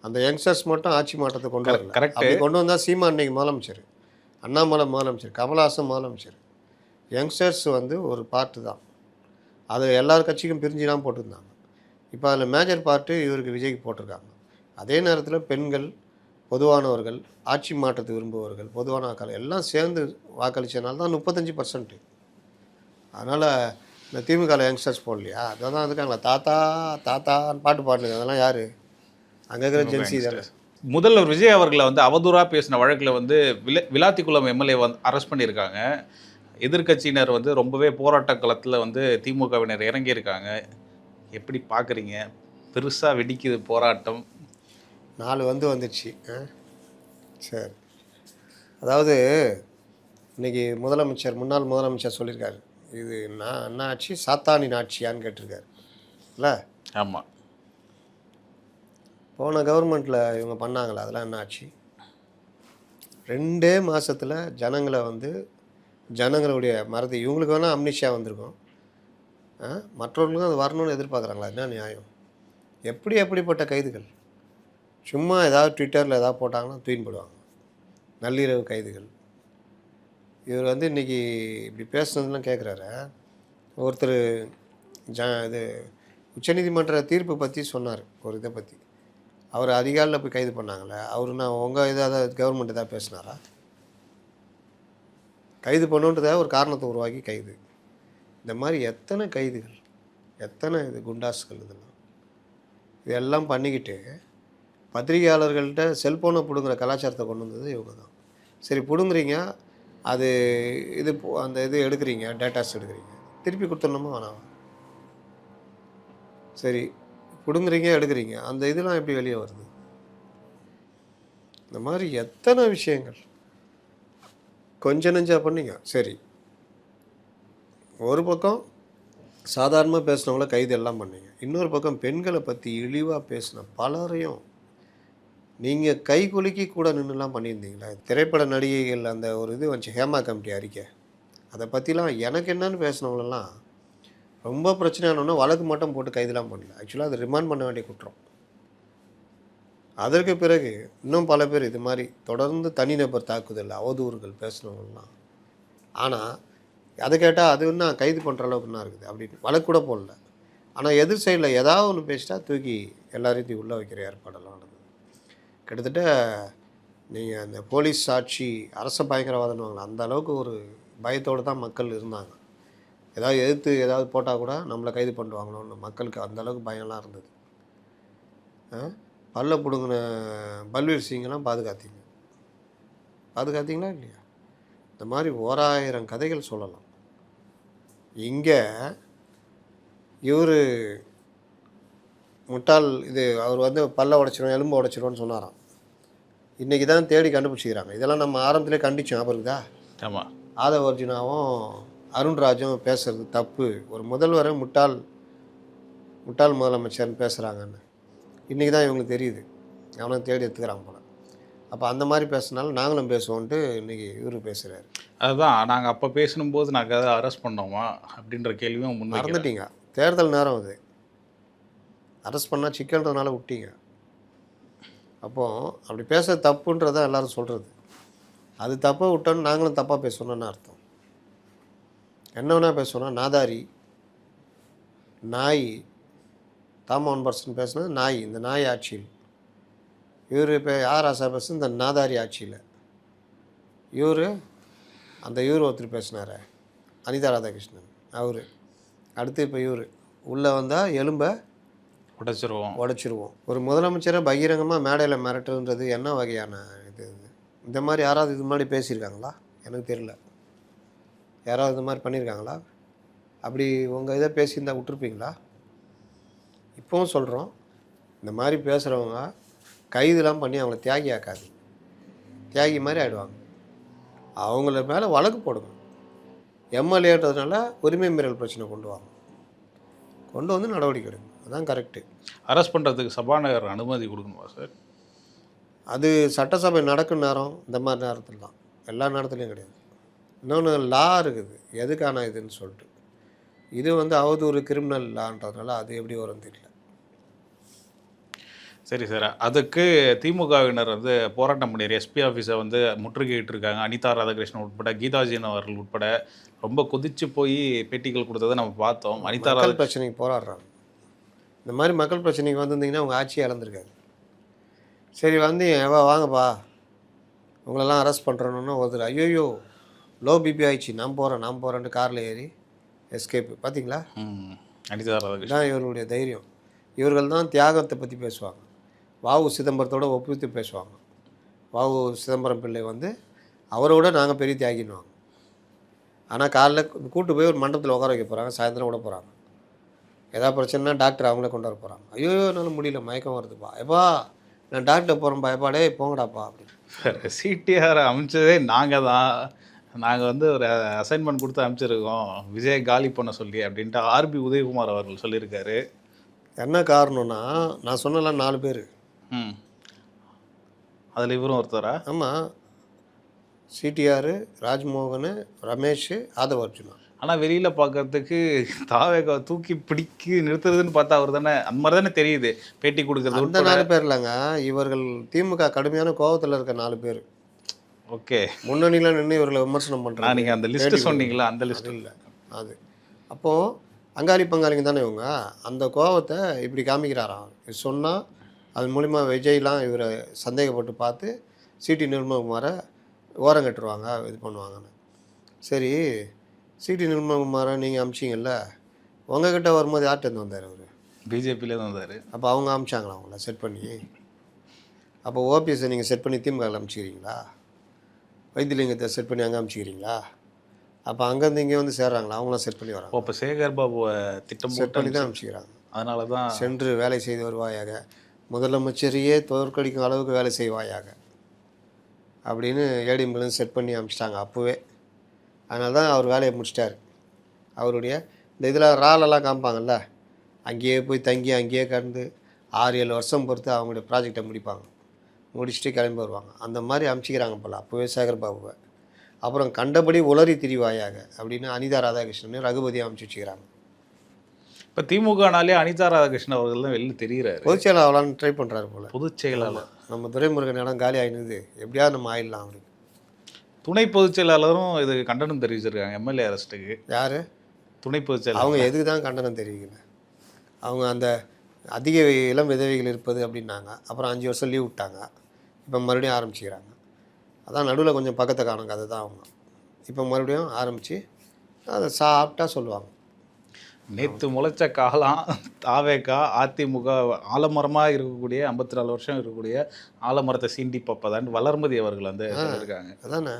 அந்த யங்ஸ்டர்ஸ் மட்டும் ஆட்சி மாற்றத்தை கொண்டு வரல. கரெக்டு. அப்படி கொண்டு வந்தால் சீமான் இன்னைக்கு முதலமைச்சர், அண்ணாமலை முதலமைச்சர், கமல்ஹாசன் முதலமைச்சர். யங்ஸ்டர்ஸ் வந்து ஒரு பார்ட்டு தான். அது எல்லார் கட்சிக்கும் பிரிஞ்சுலாம் போட்டிருந்தாங்க. இப்போ அதில் மேஜர் பார்ட்டு இவருக்கு விஜய்க்கு போட்டிருக்காங்க. அதே நேரத்தில் பெண்கள், பொதுவானவர்கள், ஆட்சி மாற்றத்தை விரும்புபவர்கள், பொதுவான வாக்காளர் எல்லாம் சேர்ந்து வாக்களித்தனால தான் 35%. அதனால் இந்த திமுக யங்ஸ்டர்ஸ் போடலையா, அதான் இருக்காங்களா தாத்தா தாத்தான்னு பாட்டு பாடுங்க. அதெல்லாம் யார்? அங்கே இருக்கிற ஜென்சி தானே. முதல்வர் விஜய் அவர்களை வந்து அவதூறாக பேசின வழக்கில் வந்து விளாத்திக்குளம் எம்எல்ஏ வந்து அரெஸ்ட் பண்ணியிருக்காங்க. எதிர்க்கட்சியினர் வந்து ரொம்பவே போராட்ட களத்தில் வந்து திமுகவினர் இறங்கியிருக்காங்க. எப்படி பார்க்குறீங்க? பெருசாக வெடிக்குது போராட்டம். 4 வந்துடுச்சு. சரி, அதாவது இன்றைக்கி முன்னாள் முதலமைச்சர் சொல்லியிருக்காரு, இது என்ன ஆட்சி, சாத்தானின் ஆட்சியான்னு கேட்டிருக்காரு இல்லை? ஆமாம். போன கவர்மெண்ட்டில் இவங்க பண்ணாங்களா? அதெல்லாம் என்ன ஆச்சு? 2 மாதத்தில் ஜனங்களுடைய மறதி. இவங்களுக்கு வேணால் அம்னிஷியா வந்திருக்கும், மற்றவர்களுக்கும் அது வரணும்னு எதிர்பார்க்குறாங்களா? என்ன நியாயம்? எப்படிப்பட்ட கைதுகள்? சும்மா ஏதாவது ட்விட்டரில் ஏதாவது போட்டாங்கன்னா தூக்கின்னு போடுவாங்க. நள்ளிரவு கைதுகள். இவர் வந்து இன்றைக்கி இப்படி பேசுனதுலாம் கேட்குறாரு. ஒருத்தர் இது உச்சநீதிமன்ற தீர்ப்பு பற்றி சொன்னார், ஒரு இதை பற்றி. அவர் அதிகாரில் போய் கைது பண்ணாங்களே, நான் உங்கள் ஏதாவது கவர்மெண்ட் ஏதாவது பேசினாரா? கைது பண்ணுன்றதாக ஒரு காரணத்தை உருவாக்கி கைது. இந்த மாதிரி எத்தனை கைதுகள், எத்தனை இது குண்டாஸ்கள், இதெல்லாம் பண்ணிக்கிட்டு பத்திரிகையாளர்கள்ட்ட செல்ஃபோனை பிடுங்குற கலாச்சாரத்தை கொண்டு வந்தது இவங்க தான். சரி, பிடுங்குறீங்க, அது அந்த இது எடுக்கிறீங்க, டேட்டாஸ் எடுக்கிறீங்க, திருப்பி கொடுத்துடணுமா வேணாம்? சரி, பிடுங்குறீங்க, எடுக்கிறீங்க, அந்த இதெல்லாம் எப்படி வெளியே வருது? இந்த மாதிரி எத்தனை விஷயங்கள் கொஞ்சம் நெஞ்சா பண்ணிங்க. சரி, ஒரு பக்கம் சாதாரணமாக பேசினவங்கள கைது எல்லாம் பண்ணீங்க, இன்னொரு பக்கம் பெண்களை பற்றி இழிவாக பேசின பலரையும் நீங்கள் கை குலுக்கி கூட நின்றுலாம் பண்ணியிருந்தீங்களா? திரைப்பட நடிகைகள் அந்த ஒரு இது வந்துச்சு, ஹேமா கமிட்டி அறிக்கை, அதை பற்றிலாம் எனக்கு என்னன்னு பேசினவங்களெல்லாம் ரொம்ப பிரச்சனையானோன்னா வழக்கு மட்டும் போட்டு கைதெல்லாம் பண்ணல. ஆக்சுவலாக அது ரிமாண்ட் பண்ண வேண்டிய குற்றம். அதற்கு பிறகு இன்னும் பல பேர் இது மாதிரி தொடர்ந்து தனிநபர் தாக்குதல், அவதூறுகள் பேசினவங்கலாம். ஆனால் அதை கேட்டால் அது இன்னும் கைது பண்ணுற அளவுக்கு என்ன இருக்குது அப்படின்னு வழக்கு கூட போடல. ஆனால் எதிர் சைடில் ஏதாவது ஒன்று பேசிட்டா தூக்கி எல்லாரையும் உள்ளே வைக்கிற ஏற்பாடெல்லாம் நடந்தது. கிட்டத்தட்ட நீங்கள் அந்த போலீஸ் சாட்சி அரச பயங்கரவாதம்னு அந்த அளவுக்கு ஒரு பயத்தோடு தான் மக்கள் இருந்தாங்க. ஏதாவது எதிர்த்து ஏதாவது போட்டால் கூட நம்மளை கைது பண்ணுவாங்களோன்னு மக்களுக்கு அந்தளவுக்கு பயம்லாம் இருந்தது. பல்ல பிடுங்கின பல்வீர் சிங்கெல்லாம் பாதுகாத்தீங்களா இல்லையா? இந்த மாதிரி 1000 கதைகள் சொல்லலாம். இங்கே இவர் முட்டாள், அவர் வந்து பல்ல உடைச்சிடும், எலும்பு உடைச்சிடும்னு சொன்னாராம். இன்றைக்கி தான் தேடி கண்டுபிடிச்சிக்கிறாங்க. இதெல்லாம் நம்ம ஆரம்பத்திலே கண்டிச்சோம், அப்புறம்தா. ஆமாம். ஆதவ அர்ஜுனாவும் அருண்ராஜும் பேசுகிறது தப்பு, ஒரு முதல்வரை முட்டாள் முதலமைச்சர்னு பேசுகிறாங்கன்னு இன்றைக்கி தான் இவங்களுக்கு தெரியுது. அவனை தேடி எடுத்துக்கிறாங்க போல. அப்போ அந்த மாதிரி பேசுனாலும் நாங்களும் பேசுவோன்ட்டு இன்றைக்கி இவர் பேசுகிறாரு. அதுதான் நாங்கள் அப்போ பேசணும்போது நாங்கள் அதை அரெஸ்ட் பண்ணோமா அப்படின்ற கேள்வியும் மறந்துட்டீங்க. தேர்தல் நேரம் அது, அரெஸ்ட் பண்ணால் சிக்கல்ன்றதுனால விட்டீங்க. அப்போது அப்படி பேச தப்புன்றதான் எல்லோரும் சொல்கிறது. அது தப்பாக விட்டோன்னு நாங்களும் தப்பாக பேசணுன்னு அர்த்தம். என்ன வேணா பேசணும்னா நாதாரி, நாய், தாமோன் பர்சன் பேசுனது நாய், இந்த நாய் ஆட்சியில். இவர் இப்போ யார் ஆசா பேசு இந்த நாதாரி ஆட்சியில். இவர் ஒருத்தர் பேசினார், அனிதா ராதாகிருஷ்ணன், அவர். அடுத்து இப்போ இவர் உள்ளே வந்தால் எலும்பை உடைச்சிருவோம். ஒரு முதலமைச்சரை பகிரங்கமாக மேடையில் மிரட்டுன்றது என்ன வகையான இது? இந்த மாதிரி யாராவது இது மாதிரி பேசியிருக்காங்களா? எனக்கு தெரியல. யாராவது இது மாதிரி பண்ணியிருக்காங்களா? அப்படி உங்கள் இதை பேசியிருந்தா விட்டுருப்பீங்களா? இப்போவும் சொல்கிறோம், இந்த மாதிரி பேசுகிறவங்க கைதெல்லாம் பண்ணி அவங்கள தியாகி ஆக்காது, தியாகி மாதிரி ஆகிடுவாங்க. அவங்கள மேலே வழக்கு போடுங்க. எம்எல்ஏன்றதுனால உரிமை மீறல் பிரச்சனை கொண்டு வந்து நடவடிக்கை எடுங்க. அதுதான் கரெக்டு. அரெஸ்ட் பண்ணுறதுக்கு சபாநாயகர் அனுமதி கொடுக்கணுமா சார்? அது சட்டசபை நடக்கும் நேரம், இந்த மாதிரி நேரத்தில் தான், எல்லா நேரத்துலையும் கிடையாது. இன்னொன்று லா இருக்குது எதுக்கான இதுன்னு சொல்லிட்டு. இது வந்து அவதூறு கிரிமினல் லான்றதுனால அது எப்படி வரும் தெரியல. சரி சார். அதுக்கு திமுகவினர் வந்து போராட்டம் பண்ணியாரு. எஸ்பி ஆஃபீஸை வந்து முற்றுகையிட்டு இருக்காங்க. அனிதா ராதாகிருஷ்ணன் உட்பட, கீதாஜீன் அவர்கள் உட்பட ரொம்ப கொதிச்சு போய் பேட்டிகள் கொடுத்ததை நம்ம பார்த்தோம். அனிதா மக்கள் பிரச்சனைக்கு போராடுறாங்க. இந்த மாதிரி மக்கள் பிரச்சனைக்கு வந்திருந்தீங்கன்னா உங்கள் ஆட்சியை இழந்திருக்காது. சரி வந்தீங்க, வாங்கப்பா உங்களெல்லாம் அரெஸ்ட் பண்ணுறோன்னா ஒருத்தர் ஐயோ லோ பிபி ஆயிடுச்சு நான் போகிறேன்ட்டு காரில் ஏறி எஸ்கேப்பு. பார்த்தீங்களா? அனிதா ராதாகிருஷ்ணன் இதுதான் இவர்களுடைய தைரியம். இவர்கள் தான் தியாகத்தை பற்றி பேசுவாங்க. வாவு சிதம்பரத்தோட ஒப்பித்து பேசுவாங்க. வாவு சிதம்பரம் பிள்ளை வந்து அவரோட நாங்கள் பெரிய தியாகின்னுவாங்க. ஆனால் காலைல கூட்டு போய் ஒரு மண்டபத்தில் உட்கார வைக்க போகிறாங்க, சாயந்தரம் விட போகிறாங்க. ஏதாவது பிரச்சனைனா டாக்டர் அவங்களே கொண்டு வர போகிறாங்க. ஐயோ என்னால் முடியல, மயக்கம் வருதுப்பா, எப்பா நான் டாக்டர் போகிறேன்ப்பா, எப்பா டே போங்கடாப்பா அப்படின்னு. சிடிஆர் அமைச்சதே நாங்கள் தான். நாங்கள் வந்து ஒரு அசைன்மெண்ட் கொடுத்து அமைச்சிருக்கோம் விஜய் காலி பண்ண சொல்லி அப்படின்ட்டு ஆர்பி உதயகுமார் அவர்கள் சொல்லியிருக்காரு. என்ன காரணம்னா நான் சொன்னலாம் 4 பேர். அதில் இவரும் ஒருத்தரா? ஆமாம், சிடிஆர், ராஜ்மோகன், ரமேஷ், ஆதவ அர்ஜுனா. ஆனால் வெளியில் பார்க்கறதுக்கு தாவேகா தூக்கி பிடிக்கி நிறுத்துறதுன்னு பார்த்தா அவர் தானே, அந்த மாதிரி தானே தெரியுது பேட்டி கொடுக்குறது. அந்த 4 பேர் இல்லைங்க, இவர்கள் திமுக கடுமையான கோபத்தில் இருக்க 4 பேர். ஓகே, முன்னணியில் நின்று இவர்களை விமர்சனம் பண்ணுறாங்க. நீங்கள் அந்த லிஸ்ட்டு சொன்னீங்களா? அந்த லிஸ்ட் இல்லை அது. அப்போது அங்காளி பங்காளிங்க தானே இவங்க. அந்த கோபத்தை இப்படி காமிக்கிறாராம். இது சொன்னால் அது மூலிமா விஜய்லாம் இவரை சந்தேகப்பட்டு பார்த்து சிடி நிர்மல்குமாரை ஓரங்கட்டுருவாங்க, இது பண்ணுவாங்கன்னு. சரி, சிடி நிர்மல்குமாரை நீங்கள் அமிச்சிங்கல்ல, உங்ககிட்ட வரும்போது யார்கிட்ட வந்தார் அவர்? பிஜேபியிலே தான் வந்தார். அப்போ அவங்க அமிச்சாங்களா அவங்கள செட் பண்ணி? அப்போ ஓபிஎஸ்ஸை நீங்கள் செட் பண்ணி திமுகவில் அமிச்சிக்கிறீங்களா? வைத்தியலிங்கத்தை செட் பண்ணி அங்கே அமிச்சிக்கிறீங்களா? அப்போ அங்கேருந்து இங்கே வந்து சேர்றாங்களா? அவங்களாம் செட் பண்ணி வராங்க. இப்போ சேகர் பாபுவை திட்டம் செட் பண்ணி தான் அனுப்பிச்சிக்கிறாங்க. அதனால தான் சென்று வேலை செய்து வருவாயாக, முதலமைச்சரையே தோற்கடிக்கும் அளவுக்கு வேலை செய்வாயாக அப்படின்னு ஏடிஎம்லேருந்து செட் பண்ணி அனுப்பிச்சிட்டாங்க அப்போவே. அதனால தான் அவர் வேலையை முடிச்சிட்டார். அவருடைய இந்த இதில் ராலெல்லாம் காமிப்பாங்கல்ல, அங்கேயே போய் தங்கி அங்கேயே கடந்து 6-7 வருஷம் பொறுத்து அவங்களுடைய ப்ராஜெக்டை முடிப்பாங்க. முடிச்சுட்டு கிளம்பி வருவாங்க. அந்த மாதிரி அனுப்பிச்சிக்கிறாங்க போல் அப்போவே சேகர் பாபுவை. அப்புறம் கண்டபடி உளறி திரிவாயாக அப்படின்னு அனிதா ராதாகிருஷ்ணன் ரகுபதி அமைச்சு வச்சுக்கிறாங்க. இப்போ திமுகனாலே அனிதா ராதாகிருஷ்ணன் அவர்கள் தான் வெளியில் தெரிகிறாரு. பொதுச் செயலாளர் ஆகலான்னு ட்ரை பண்ணுறாரு போல். பொதுச் செயலாளர் நம்ம துரைமுருகன் இடம் காலி ஆகிடுது, எப்படியாவது நம்ம ஆயிடலாம் அப்படின்னு. துணை பொதுச் செயலாளரும் இது கண்டனம் தெரிவிச்சிருக்காங்க எம்எல்ஏ அரெஸ்ட்டுக்கு. யார்? துணை பொதுச் செயலாளர். அவங்க எதுக்கு தான் கண்டனம் தெரிவிக்கல? அவங்க அந்த அதிக இளம் விதவைகள் இருப்பது அப்படின்னாங்க. அப்புறம் 5 வருஷம் லீவ் விட்டாங்க. இப்போ மறுபடியும் ஆரம்பிச்சுக்கிறாங்க. அதான் நடுவில் கொஞ்சம் பக்கத்தை காணும் கதை தான் அவங்க. இப்போ மறுபடியும் ஆரம்பித்து அதை சாப்பிட்டா சொல்லுவாங்க. நேற்று முளைச்ச காலம் தாவேகா அதிமுக ஆலமரமாக இருக்கக்கூடிய 54 வருஷம் இருக்கக்கூடிய ஆலமரத்தை சீண்டி பார்ப்பதான்னு வளர்மதி அவர்கள் வந்து சொல்லியிருக்காங்க. அதானே,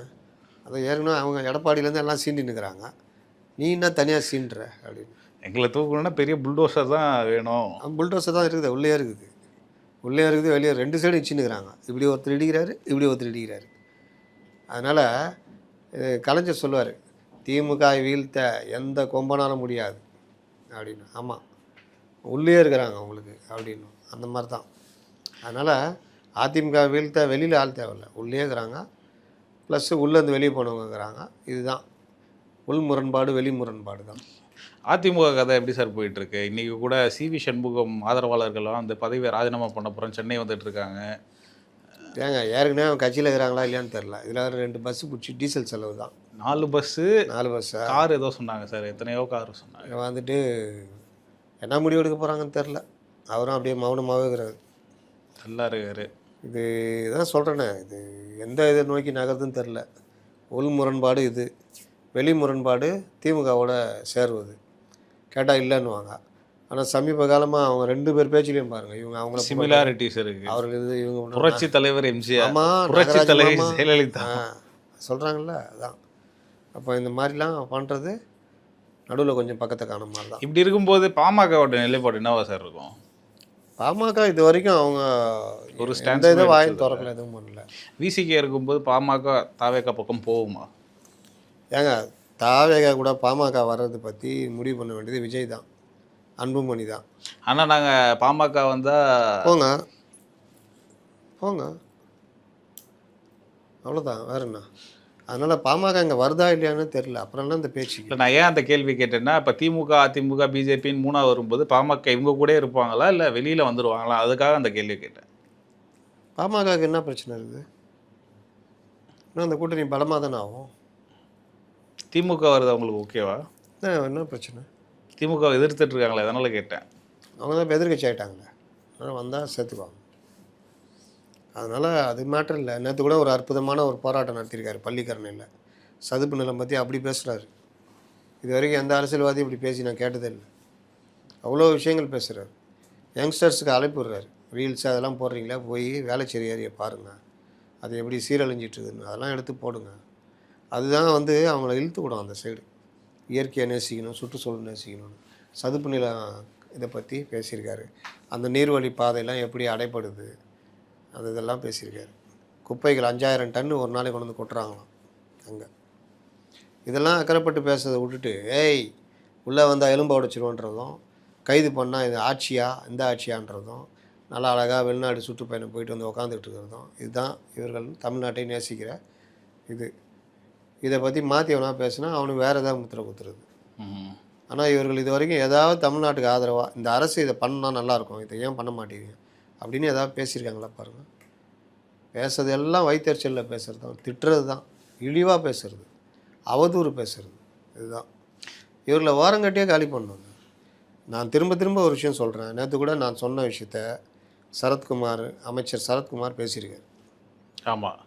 அதை ஏற்கனவே அவங்க எடப்பாடியிலேருந்து எல்லாம் சீண்டி நிற்கிறாங்க. நீ என்ன தனியாக சீண்டுற அப்படின்னு. எங்களை தூக்கணும்னா பெரிய புல்டோசர் தான் வேணும். புல்டோசர் தான் இருக்குது, உள்ளே இருக்குது, உள்ளே இருக்குது, வெளியே 2 சைடும் வச்சுன்னுக்கிறாங்க. இப்படி ஒருத்தர் இடிக்கிறாரு, இப்படி ஒருத்தர் இடிக்கிறாரு. அதனால் கலைஞர் சொல்லுவார், திமுக வீழ்த்த எந்த கொம்பனாலும் முடியாது அப்படின்னு. ஆமாம், உள்ளே இருக்கிறாங்க அவங்களுக்கு அப்படின்னு. அந்த மாதிரி தான். அதனால் அதிமுக வீழ்த்த வெளியில் ஆள் தேவையில்லை, உள்ளே இருக்கிறாங்க. ப்ளஸ்ஸு உள்ளேருந்து வெளியே போனவங்க இருக்கிறாங்க. இதுதான் உள் முரண்பாடு, வெளி முரண்பாடு தான். அதிமுக கதை எப்படி சார் போயிட்டுருக்கு? இன்றைக்கி கூட சிவி சண்முகம் ஆதரவாளர்கள்லாம் அந்த பதவியை ராஜினாமா பண்ண போகிறோம் சென்னை வந்துட்டுருக்காங்க. ஏங்க ஏற்கனவே அவங்க கட்சியில் இருக்கிறாங்களா இல்லையான்னு தெரில. இதில் 2 பஸ்ஸு பிடிச்சி டீசல் செலவு தான். 4 பஸ்ஸு 4 பஸ்ஸா? கார் ஏதோ சொன்னாங்க சார், எத்தனையோ கார் சொன்னாங்க. வந்துட்டு என்ன முடிவு எடுக்க போகிறாங்கன்னு தெரில. அவரும் அப்படியே மௌனமாகவே இருக்கிறாரு, நல்லா இருக்காரு. இது தான் சொல்கிறேனே, இது எந்த இதை நோக்கி நகருதுன்னு தெரில. உள் முரண்பாடு இது, வெளி முரண்பாடு திமுகவோட சேருவது. கேட்டால் இல்லைன்னுவாங்க. ஆனால் சமீப காலமாக அவங்க 2 பேர் பேச்சிலையும் பாருங்கள், இவங்க அவங்கள சிமிலாரிட்டிஸ் இருக்குது. அவர்கள் இது இவங்க புரட்சி தலைவர் எம்ஜிஆர், ஆமாம், புரட்சி தலைவர் ஜெயலலிதா சொல்கிறாங்கல்ல, அதான். அப்போ இந்த மாதிரிலாம் பண்ணுறது நடுவில் கொஞ்சம் பக்கத்தை காணும் மாதிரி தான். இப்படி இருக்கும்போது பாமகவோட நிலைப்பாடு என்னவா சார் இருக்கும்? பாமக இது வரைக்கும் அவங்க ஒரு எந்த இதை வாயில் திறக்கல, எதுவும் பண்ணல. விசிகே இருக்கும்போது பாமக தாவேகா பக்கம் போகுமா? ஏங்க தாவேகா கூட பாமக வர்றது பற்றி முடிவு பண்ண வேண்டியது விஜய் தான், அன்புமணி தான். ஆனால் நாங்கள் பாமக வந்தால் போங்க போங்க, அவ்வளோதான், வேற என்ன. அதனால் பாமக இங்கே வருதா இல்லையான்னு தெரில. அப்புறம்லாம் இந்த பேச்சுக்கு இல்லை, நான் ஏன் அந்த கேள்வி கேட்டேன்னா, இப்போ திமுக, அதிமுக, பிஜேபின்னு 3வது வரும்போது பாமக இவங்க கூடயே இருப்பாங்களா? இல்லை வெளியில் வந்துருவாங்களா? அதுக்காக அந்த கேள்வி கேட்டேன். பாமகவுக்கு என்ன பிரச்சனை இருக்குது? இன்னும் அந்த கூட்டணி பலமாக தானே ஆகும். திமுக வருது அவங்களுக்கு ஓகேவா? என்ன பிரச்சனை? திமுக எதிர்த்துட்டு இருக்காங்களே, அதனால கேட்டேன். அவங்க தான் இப்போ எதிர்க்கட்சி ஆகிட்டாங்களே, அதனால் வந்தால் சேர்த்துக்குவாங்க. அதனால் அது மேட்டர் இல்லை. நேற்று கூட ஒரு அற்புதமான ஒரு போராட்டம் நடத்தியிருக்காரு பள்ளிக்கரணையில். சதுப்பு நிலம் பற்றி அப்படி பேசுகிறாரு. இது வரைக்கும் எந்த அரசியல்வாதியும் இப்படி பேசி நான் கேட்டதே இல்லை. அவ்வளோ விஷயங்கள் பேசுகிறாரு. யங்ஸ்டர்ஸுக்கு அழைப்பு விடுறாரு. ரீல்ஸ் அதெல்லாம் போடுறீங்களா, போய் வேளச்சேரி ஏரியை பாருங்கள், அது எப்படி சீரழிஞ்சிட்ருக்குன்னு அதெல்லாம் எடுத்து போடுங்க. அதுதான் வந்து அவங்கள இழுத்து விடும் அந்த சைடு. இயற்கையை நேசிக்கணும், சுற்றுச்சூழல் நேசிக்கணும்னு. சதுப்பு நிலம் இதை பற்றி பேசியிருக்காரு. அந்த நீர்வழி பாதையெல்லாம் எப்படி அடைப்படுது, அது இதெல்லாம் பேசியிருக்காரு. குப்பைகள் 5000 டன்னு ஒரு நாளைக்கு கொண்டு வந்து கொட்டுறாங்களாம் அங்கே. இதெல்லாம் அக்கறைப்பட்டு பேசுறதை விட்டுட்டு, ஏய் உள்ளே வந்தால் எலும்பை உடைச்சிருவோன்றதும், கைது பண்ணால் இது ஆட்சியா இந்த ஆட்சியான்றதும், நல்லா அழகாக வெளிநாடு சுற்றுப்பயணம் போயிட்டு வந்து உக்காந்துக்கிட்டு இருக்கிறதும், இதுதான் இவர்கள் தமிழ்நாட்டை நேசிக்கிற இது. இதை பற்றி மாற்றி அவனா பேசுனா அவனுக்கு வேறு ஏதாவது முத்திரை குத்துறது. ஆனால் இவர்கள் இது வரைக்கும் ஏதாவது தமிழ்நாட்டுக்கு ஆதரவாக இந்த அரசு இதை பண்ணால் நல்லாயிருக்கும், இதை ஏன் பண்ண மாட்டேங்க அப்படின்னு ஏதாவது பேசியிருக்காங்களா பாருங்கள். பேசுறது எல்லாம் வயிற்றுச்சலில் பேசுகிறது தான், திட்டுறது தான், இழிவாக பேசுறது, அவதூறு பேசுறது, இதுதான். இவர்களை ஓரங்கட்டியே காலி பண்ணணும். நான் திரும்ப திரும்ப ஒரு விஷயம் சொல்கிறேன். நேற்று கூட நான் சொன்ன விஷயத்த சரத்குமார், அமைச்சர் சரத்குமார் பேசியிருக்காரு. ஆமாம்,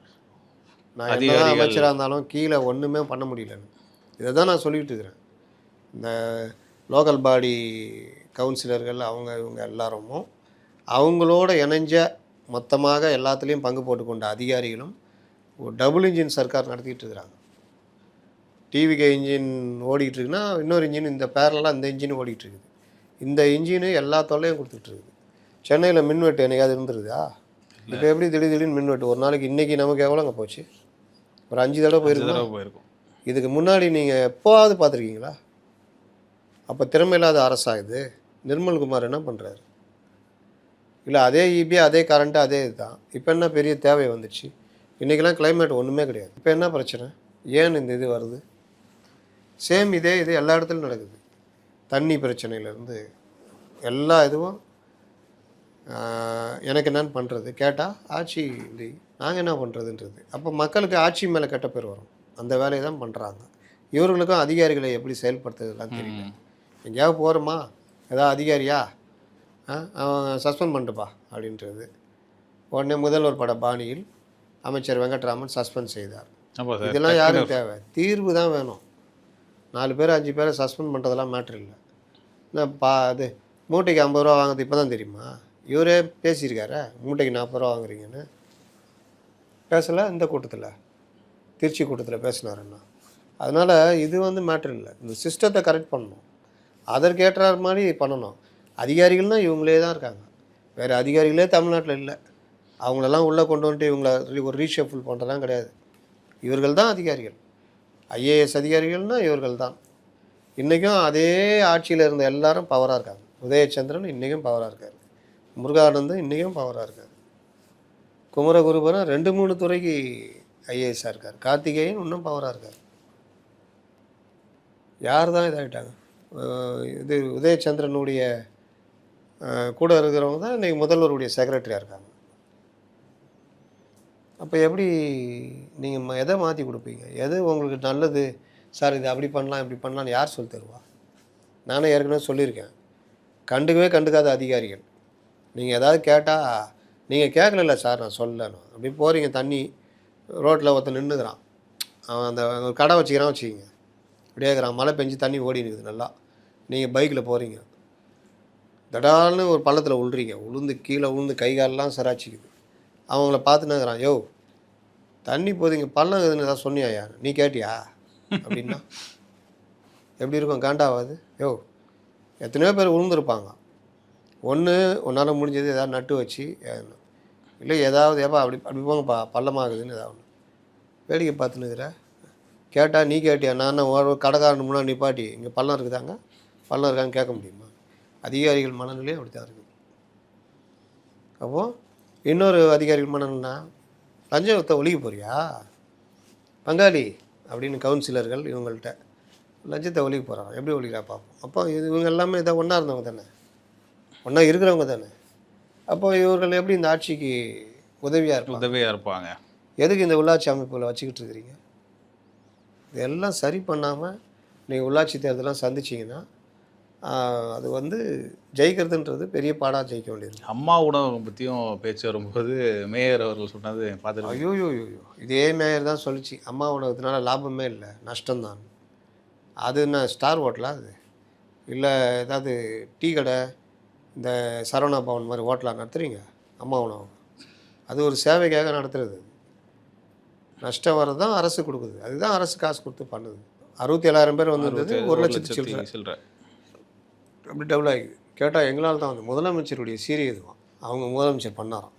நான் என்னதான் அமைச்சராக இருந்தாலும் கீழே ஒன்றுமே பண்ண முடியலன்னு இதை தான் நான் சொல்லிகிட்டு இருக்கிறேன். இந்த லோக்கல் பாடி கவுன்சிலர்கள் அவங்க இவங்க எல்லாரும் அவங்களோட இணைஞ்ச மொத்தமாக எல்லாத்துலேயும் பங்கு போட்டுக்கொண்ட அதிகாரிகளும் ஒரு டபுள் இன்ஜின் சர்க்கார் நடத்திக்கிட்டு இருக்கிறாங்க. டிவிகே இன்ஜின் ஓடிட்டுருக்குன்னா இன்னொரு இன்ஜின் இந்த பேரலாம் இந்த இன்ஜின் ஓடிட்டுருக்குது. இந்த இன்ஜினு எல்லா தொல்லையும் கொடுத்துட்ருக்குது. சென்னையில் மின்வெட்டு என்னைக்காவது இருந்துருதா? இப்போ எப்படி திடீர்னு மின்வெட்டு ஒரு நாளைக்கு இன்றைக்கி நமக்கு எவ்வளோங்க போச்சு? ஒரு 5 தடவை போயிருக்கும். இதுக்கு முன்னாடி நீங்கள் எப்போவாவது பார்த்துருக்கீங்களா? அப்போ திறமை இல்லாத அரசாகுது. நிர்மல்குமார் என்ன பண்ணுறாரு? இல்லை அதே இபி அதே கரண்ட்டு அதே இதுதான். இப்போ என்ன பெரிய தேவை வந்துச்சு? இன்றைக்கெல்லாம் கிளைமேட் ஒன்றுமே கிடையாது. இப்போ என்ன பிரச்சனை? ஏன் இந்த இது வருது? சேம் இதே இது எல்லா இடத்துலையும் நடக்குது. தண்ணி பிரச்சனையிலேருந்து எல்லா இதுவும் எனக்கு என்னென்னு பண்ணுறது கேட்டால் ஆட்சி இல்லை, நாங்கள் என்ன பண்ணுறதுன்றது. அப்போ மக்களுக்கு ஆட்சி மேலே கெட்ட பேர் வரும். அந்த வேலையை தான் பண்ணுறாங்க. இவர்களுக்கும் அதிகாரிகளை எப்படி செயல்படுத்துறதுலாம் தெரியல. எங்கேயாவது போகிறோமா, ஏதாவது அதிகாரியா அவன் சஸ்பெண்ட் பண்ணிட்டுப்பா அப்படின்றது. உடனே முதல்வர் பட பாணியில் அமைச்சர் வெங்கட்ராமன் சஸ்பெண்ட் செய்தார். இதெல்லாம் யாருக்கு தேவை? தீர்வு தான் வேணும். 4 பேர் 5 பேரை சஸ்பெண்ட் பண்ணுறதெல்லாம் மேட்ரு இல்லை. என்ன அது மூட்டைக்கு 50 ரூபா வாங்குறது இப்போ தான் தெரியுமா? இவரே பேசியிருக்காரு, மூட்டைக்கு 40 ரூபா வாங்குறீங்கன்னு பேசலை. இந்த கூட்டத்தில், திருச்சி கூட்டத்தில் பேசினாருன்னா. அதனால் இது வந்து மேட்ரு இல்லை. இந்த சிஸ்டத்தை கரெக்ட் பண்ணணும், அதற்கேற்ற மாதிரி பண்ணணும். அதிகாரிகள்னால் இவங்களே தான் இருக்காங்க, வேறு அதிகாரிகளே தமிழ்நாட்டில் இல்லை. அவங்களெல்லாம் உள்ளே கொண்டு வந்துட்டு இவங்கள ஒரு ரீஷஃபில் பண்ணுறதுலாம் கிடையாது. இவர்கள் தான் அதிகாரிகள். ஐஏஎஸ் அதிகாரிகள்னால் இவர்கள் தான். இன்றைக்கும் அதே ஆட்சியில் இருந்த எல்லாரும் பவராக இருக்காங்க. உதயச்சந்திரன் இன்றைக்கும் பவராக இருக்கார், முருகானந்தம் இன்றைக்கும் பவராக இருக்கார், குமரகுருபரன் 2-3 துறைக்கு ஐஏஎஸ்ஸாக இருக்கார், கார்த்திகேயன் இன்னும் பவராக இருக்கார். யார் தான் இதாகிட்டாங்க? இது உதயச்சந்திரனுடைய கூட இருக்கிறவங்க தான் இன்றைக்கி முதல்வருடைய செக்ரட்டரியாக இருக்காங்க. அப்போ எப்படி நீங்கள் எதை மாற்றி கொடுப்பீங்க? எது உங்களுக்கு நல்லது சார், இது அப்படி பண்ணலாம் இப்படி பண்ணலான்னு யார் சொல்லி தருவா? நானே ஏற்கனவே சொல்லியிருக்கேன், கண்டுக்கவே கண்டுக்காத அதிகாரிகள். நீங்கள் ஏதாவது கேட்டால் நீங்கள் கேட்கல சார் நான் சொல்லணும் அப்படி போகிறீங்க. தண்ணி ரோட்டில் ஒருத்தன் நின்றுக்கிறான், அவன் அந்த ஒரு கடை வச்சுக்கிறான் வச்சுக்கிங்க, இப்படியே இருக்கிறான், மழை பெஞ்சு தண்ணி ஓடி இருக்குது நல்லா. நீங்கள் பைக்கில் போகிறீங்க, தடால்னு ஒரு பள்ளத்தில் உழுறீங்க, உளுந்து கீழே உளுந்து கை காலெலாம் சராச்சிக்குது. அவங்கள பார்த்துன்னு இருக்கிறான், யோ தண்ணி போதிங்க பள்ளம் இருக்குதுன்னு ஏதாவது சொன்னியா, நீ கேட்டியா அப்படின்னா எப்படி இருக்கும்? காண்டாவாது? யோ எத்தனையோ பேர் விழுந்துருப்பாங்க. ஒன்று உன்னால் முடிஞ்சது ஏதாவது நட்டு வச்சு, இல்லை ஏதாவது ஏப்பா அப்படி அப்படி போங்கப்பா பள்ளமாகுதுன்னு ஏதாவது ஒன்று வேடிக்கை பார்த்துன்னுக்கிற. கேட்டால் நீ கேட்டியா, நான் ஒரு கடைக்காரன் முன்னாடி நிப்பாட்டி இங்கே பள்ளம் இருக்குதாங்க, பள்ளம் இருக்கான்னு கேட்க முடியுமா? அதிகாரிகள் மனநிலையும் அப்படி தான் இருக்குது. அப்போது இன்னொரு அதிகாரிகள் மனநிலைனா, லஞ்சத்தை ஒழிக்க போறியா? பங்காளி அப்படின்னு கவுன்சிலர்கள் இவங்கள்ட்ட லஞ்சத்தை ஒழிக்க போகிறாங்க. எப்படி ஒழிக்கிறா பார்ப்போம். அப்போ இவங்க எல்லாமே இதை ஒன்றா இருந்தவங்க தானே, ஒன்றா இருக்கிறவங்க தானே. அப்போ இவர்கள் எப்படி இந்த ஆட்சிக்கு உதவியாக இருப்பாங்க. எதுக்கு இந்த உள்ளாட்சி அமைப்புகளை வச்சுக்கிட்டு இருக்கிறீங்க? இதெல்லாம் சரி பண்ணாமல் நீங்கள் உள்ளாட்சி தேர்தலாம் சந்திச்சிங்கன்னா அது வந்து ஜெயிக்கிறதுன்றது பெரிய பாடாக ஜெயிக்க வேண்டியது. அம்மா உணவகம் பற்றியும் பேச்சு வரும்போது மேயர் அவர்கள் சொன்னது பார்த்துருக்கோம். ஐயோ, இதே மேயர் தான் சொல்லிச்சு, அம்மா உணவகத்தினால லாபமே இல்லை, நஷ்டம்தான். அது என்ன ஸ்டார் ஹோட்டலா அது? இல்லை ஏதாவது டீ கடை, இந்த சரவணா பவன் மாதிரி ஹோட்டலாக நடத்துகிறீங்க? அம்மா உணவகம் அது ஒரு சேவைக்காக நடத்துறது. நஷ்டம் வர்றது தான் அரசு கொடுக்குது. அதுதான் அரசு காசு கொடுத்து பண்ணுது. 67,000 பேர் வந்தது, 1,00,000 சில்லற அப்படி டபுள் ஆகிடுது. கேட்டால் எங்களால் தான் வந்து முதலமைச்சருடைய சீரிய இதுவான். அவங்க முதலமைச்சர் பண்ணாராம்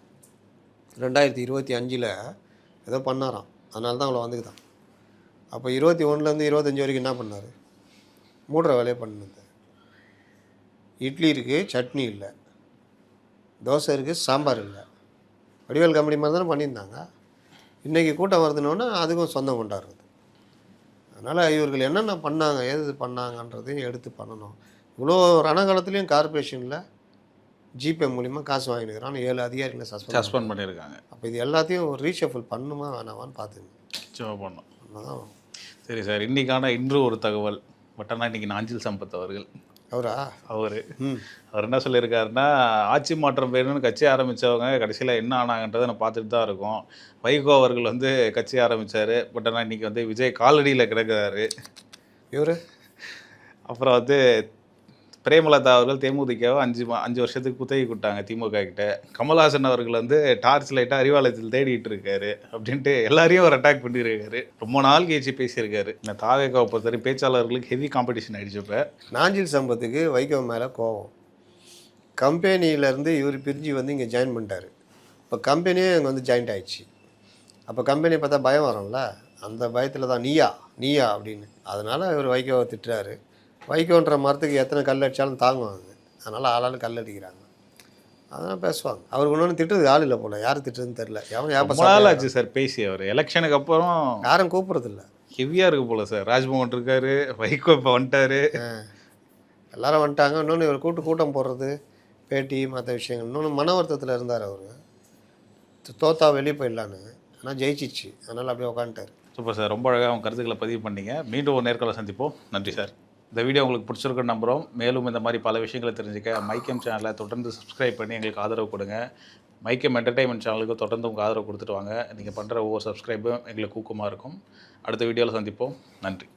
2025 ஏதோ பண்ணாராம், அதனால தான் அவ்வளோ வந்துக்குதான். அப்போ 21லேருந்து 25 வரைக்கும் என்ன பண்ணார்? மூடுற வேலையை பண்ணுது. இட்லி இருக்குது, சட்னி இல்லை, தோசை இருக்குது, சாம்பார் இல்லை. வடிவேல் கம்பெனி மாதிரி தானே பண்ணியிருந்தாங்க. இன்றைக்கி கூட்டம் வருதுனோன்னா அதுக்கும் சொந்தம் கொண்டாடுறது. அதனால் இவர்கள் என்னென்ன பண்ணாங்க, ஏது பண்ணாங்கன்றதையும் எடுத்து பண்ணணும். இவ்வளோ ரணகாலத்துலேயும் கார்பரேஷனில் ஜிபே மூலிமா காசு வாங்கினுக்கிறான், 7 அதிகாரிகளை சஸ்பெண்ட் பண்ணியிருக்காங்க. அப்போ இது எல்லாத்தையும் ஒரு ரீஷஃபில் பண்ணுமா வேணாமான்னு பார்த்துங்க பண்ணோம். அதான். சரி சார், இன்று ஒரு தகவல் பட்டனா இன்றைக்கி நாஞ்சில் சம்பத் அவர்கள் அவர் என்ன சொல்லியிருக்காருன்னா, ஆட்சி மாற்றம் வேணும்னு கட்சி ஆரம்பித்தவங்க கடைசியில் என்ன ஆனாங்கன்றதை நான் பார்த்துட்டு தான் இருக்கோம். வைகோ அவர்கள் வந்து கட்சி ஆரம்பித்தார், பட் ஆனால் இன்றைக்கி வந்து விஜய் காலடியில் கிடக்கிறாரு. அப்புறம் வந்து பிரேமலதா அவர்கள் தேமுதிகவை 5 வருஷத்துக்கு குத்தகை கொடுத்தாங்க திமுக கிட்ட. கமல்ஹாசன் அவர்கள் வந்து டார்ச் லைட்டாக அறிவாலயத்தில் தேடிட்டு இருக்காரு அப்படின்ட்டு எல்லாரையும் ஒரு அட்டாக் பண்ணியிருக்காரு. ரொம்ப நாள் கழிச்சு பேசியிருக்காரு. இந்த தாவேகாவை பொறுத்தவரை பேச்சாளர்களுக்கு ஹெவி காம்படிஷன் ஆகிடுச்சு. இப்போ நாஞ்சில் சம்பத்துக்கு வைகோ மேலே கோவம். கம்பெனியிலேருந்து இவர் பிரிஞ்சு வந்து இங்கே ஜாயின் பண்ணிட்டார். இப்போ கம்பெனியே இங்கே வந்து ஜாயின்ட் ஆகிடுச்சு. அப்போ கம்பெனியை பார்த்தா பயம் வரும்ல, அந்த பயத்தில் தான் நீயா அப்படின்னு. அதனால் இவர் வைகோவை திட்டுறாரு. வைகோன்ற மரத்துக்கு எத்தனை கல் அடித்தாலும் தாங்குவாங்க, அதனால் ஆளாலும் கல் அடிக்கிறாங்க, அதெல்லாம் பேசுவாங்க. அவருக்கு இன்னொன்று திட்டுறது ஆள் இல்லை போல, யார் திட்டுறதுன்னு தெரில. ஆச்சு சார் பேசி அவர் எலெக்ஷனுக்கு அப்புறம் யாரும் கூப்பிட்றதில்ல. ஹெவியாக இருக்கு போல சார். ராஜ்மோகன் இருக்காரு, வைகோ இப்போ வந்துட்டாரு, எல்லாரும் வந்துட்டாங்க. இன்னொன்று இவர் கூட்டம் போடுறது, பேட்டி, மற்ற விஷயங்கள். இன்னொன்று மன வருத்தத்தில் இருந்தார் அவர். தோத்தா வெளியே போயிடலான்னு, ஆனால் ஜெயிச்சிச்சு, அதனால் அப்படியே உட்காந்துட்டார். சூப்பர் சார், ரொம்ப அழகாக அவங்க கருத்துக்களை பதிவு பண்ணீங்க. மீண்டும் ஒரு நேர்காணலை சந்திப்போம். நன்றி சார். இந்த வீடியோ உங்களுக்கு பிடிச்சிருக்குன்னு நம்புகிறோம். மேலும் இந்த மாதிரி பல விஷயங்களை தெரிஞ்சுக்க மைக்கம் சேனலை தொடர்ந்து சப்ஸ்கிரைப் பண்ணி எங்களுக்கு ஆதரவு கொடுங்க. மைக்கம் என்டர்டைன்மெண்ட் சேனலுக்கு தொடர்ந்து உங்கள் ஆதரவு கொடுத்துட்டு வாங்க. நீங்கள் பண்ணுற ஒவ்வொரு சப்ஸ்கிரைபும் எங்களுக்கு ஊக்கமாக இருக்கும். அடுத்த வீடியோவில் சந்திப்போம். நன்றி.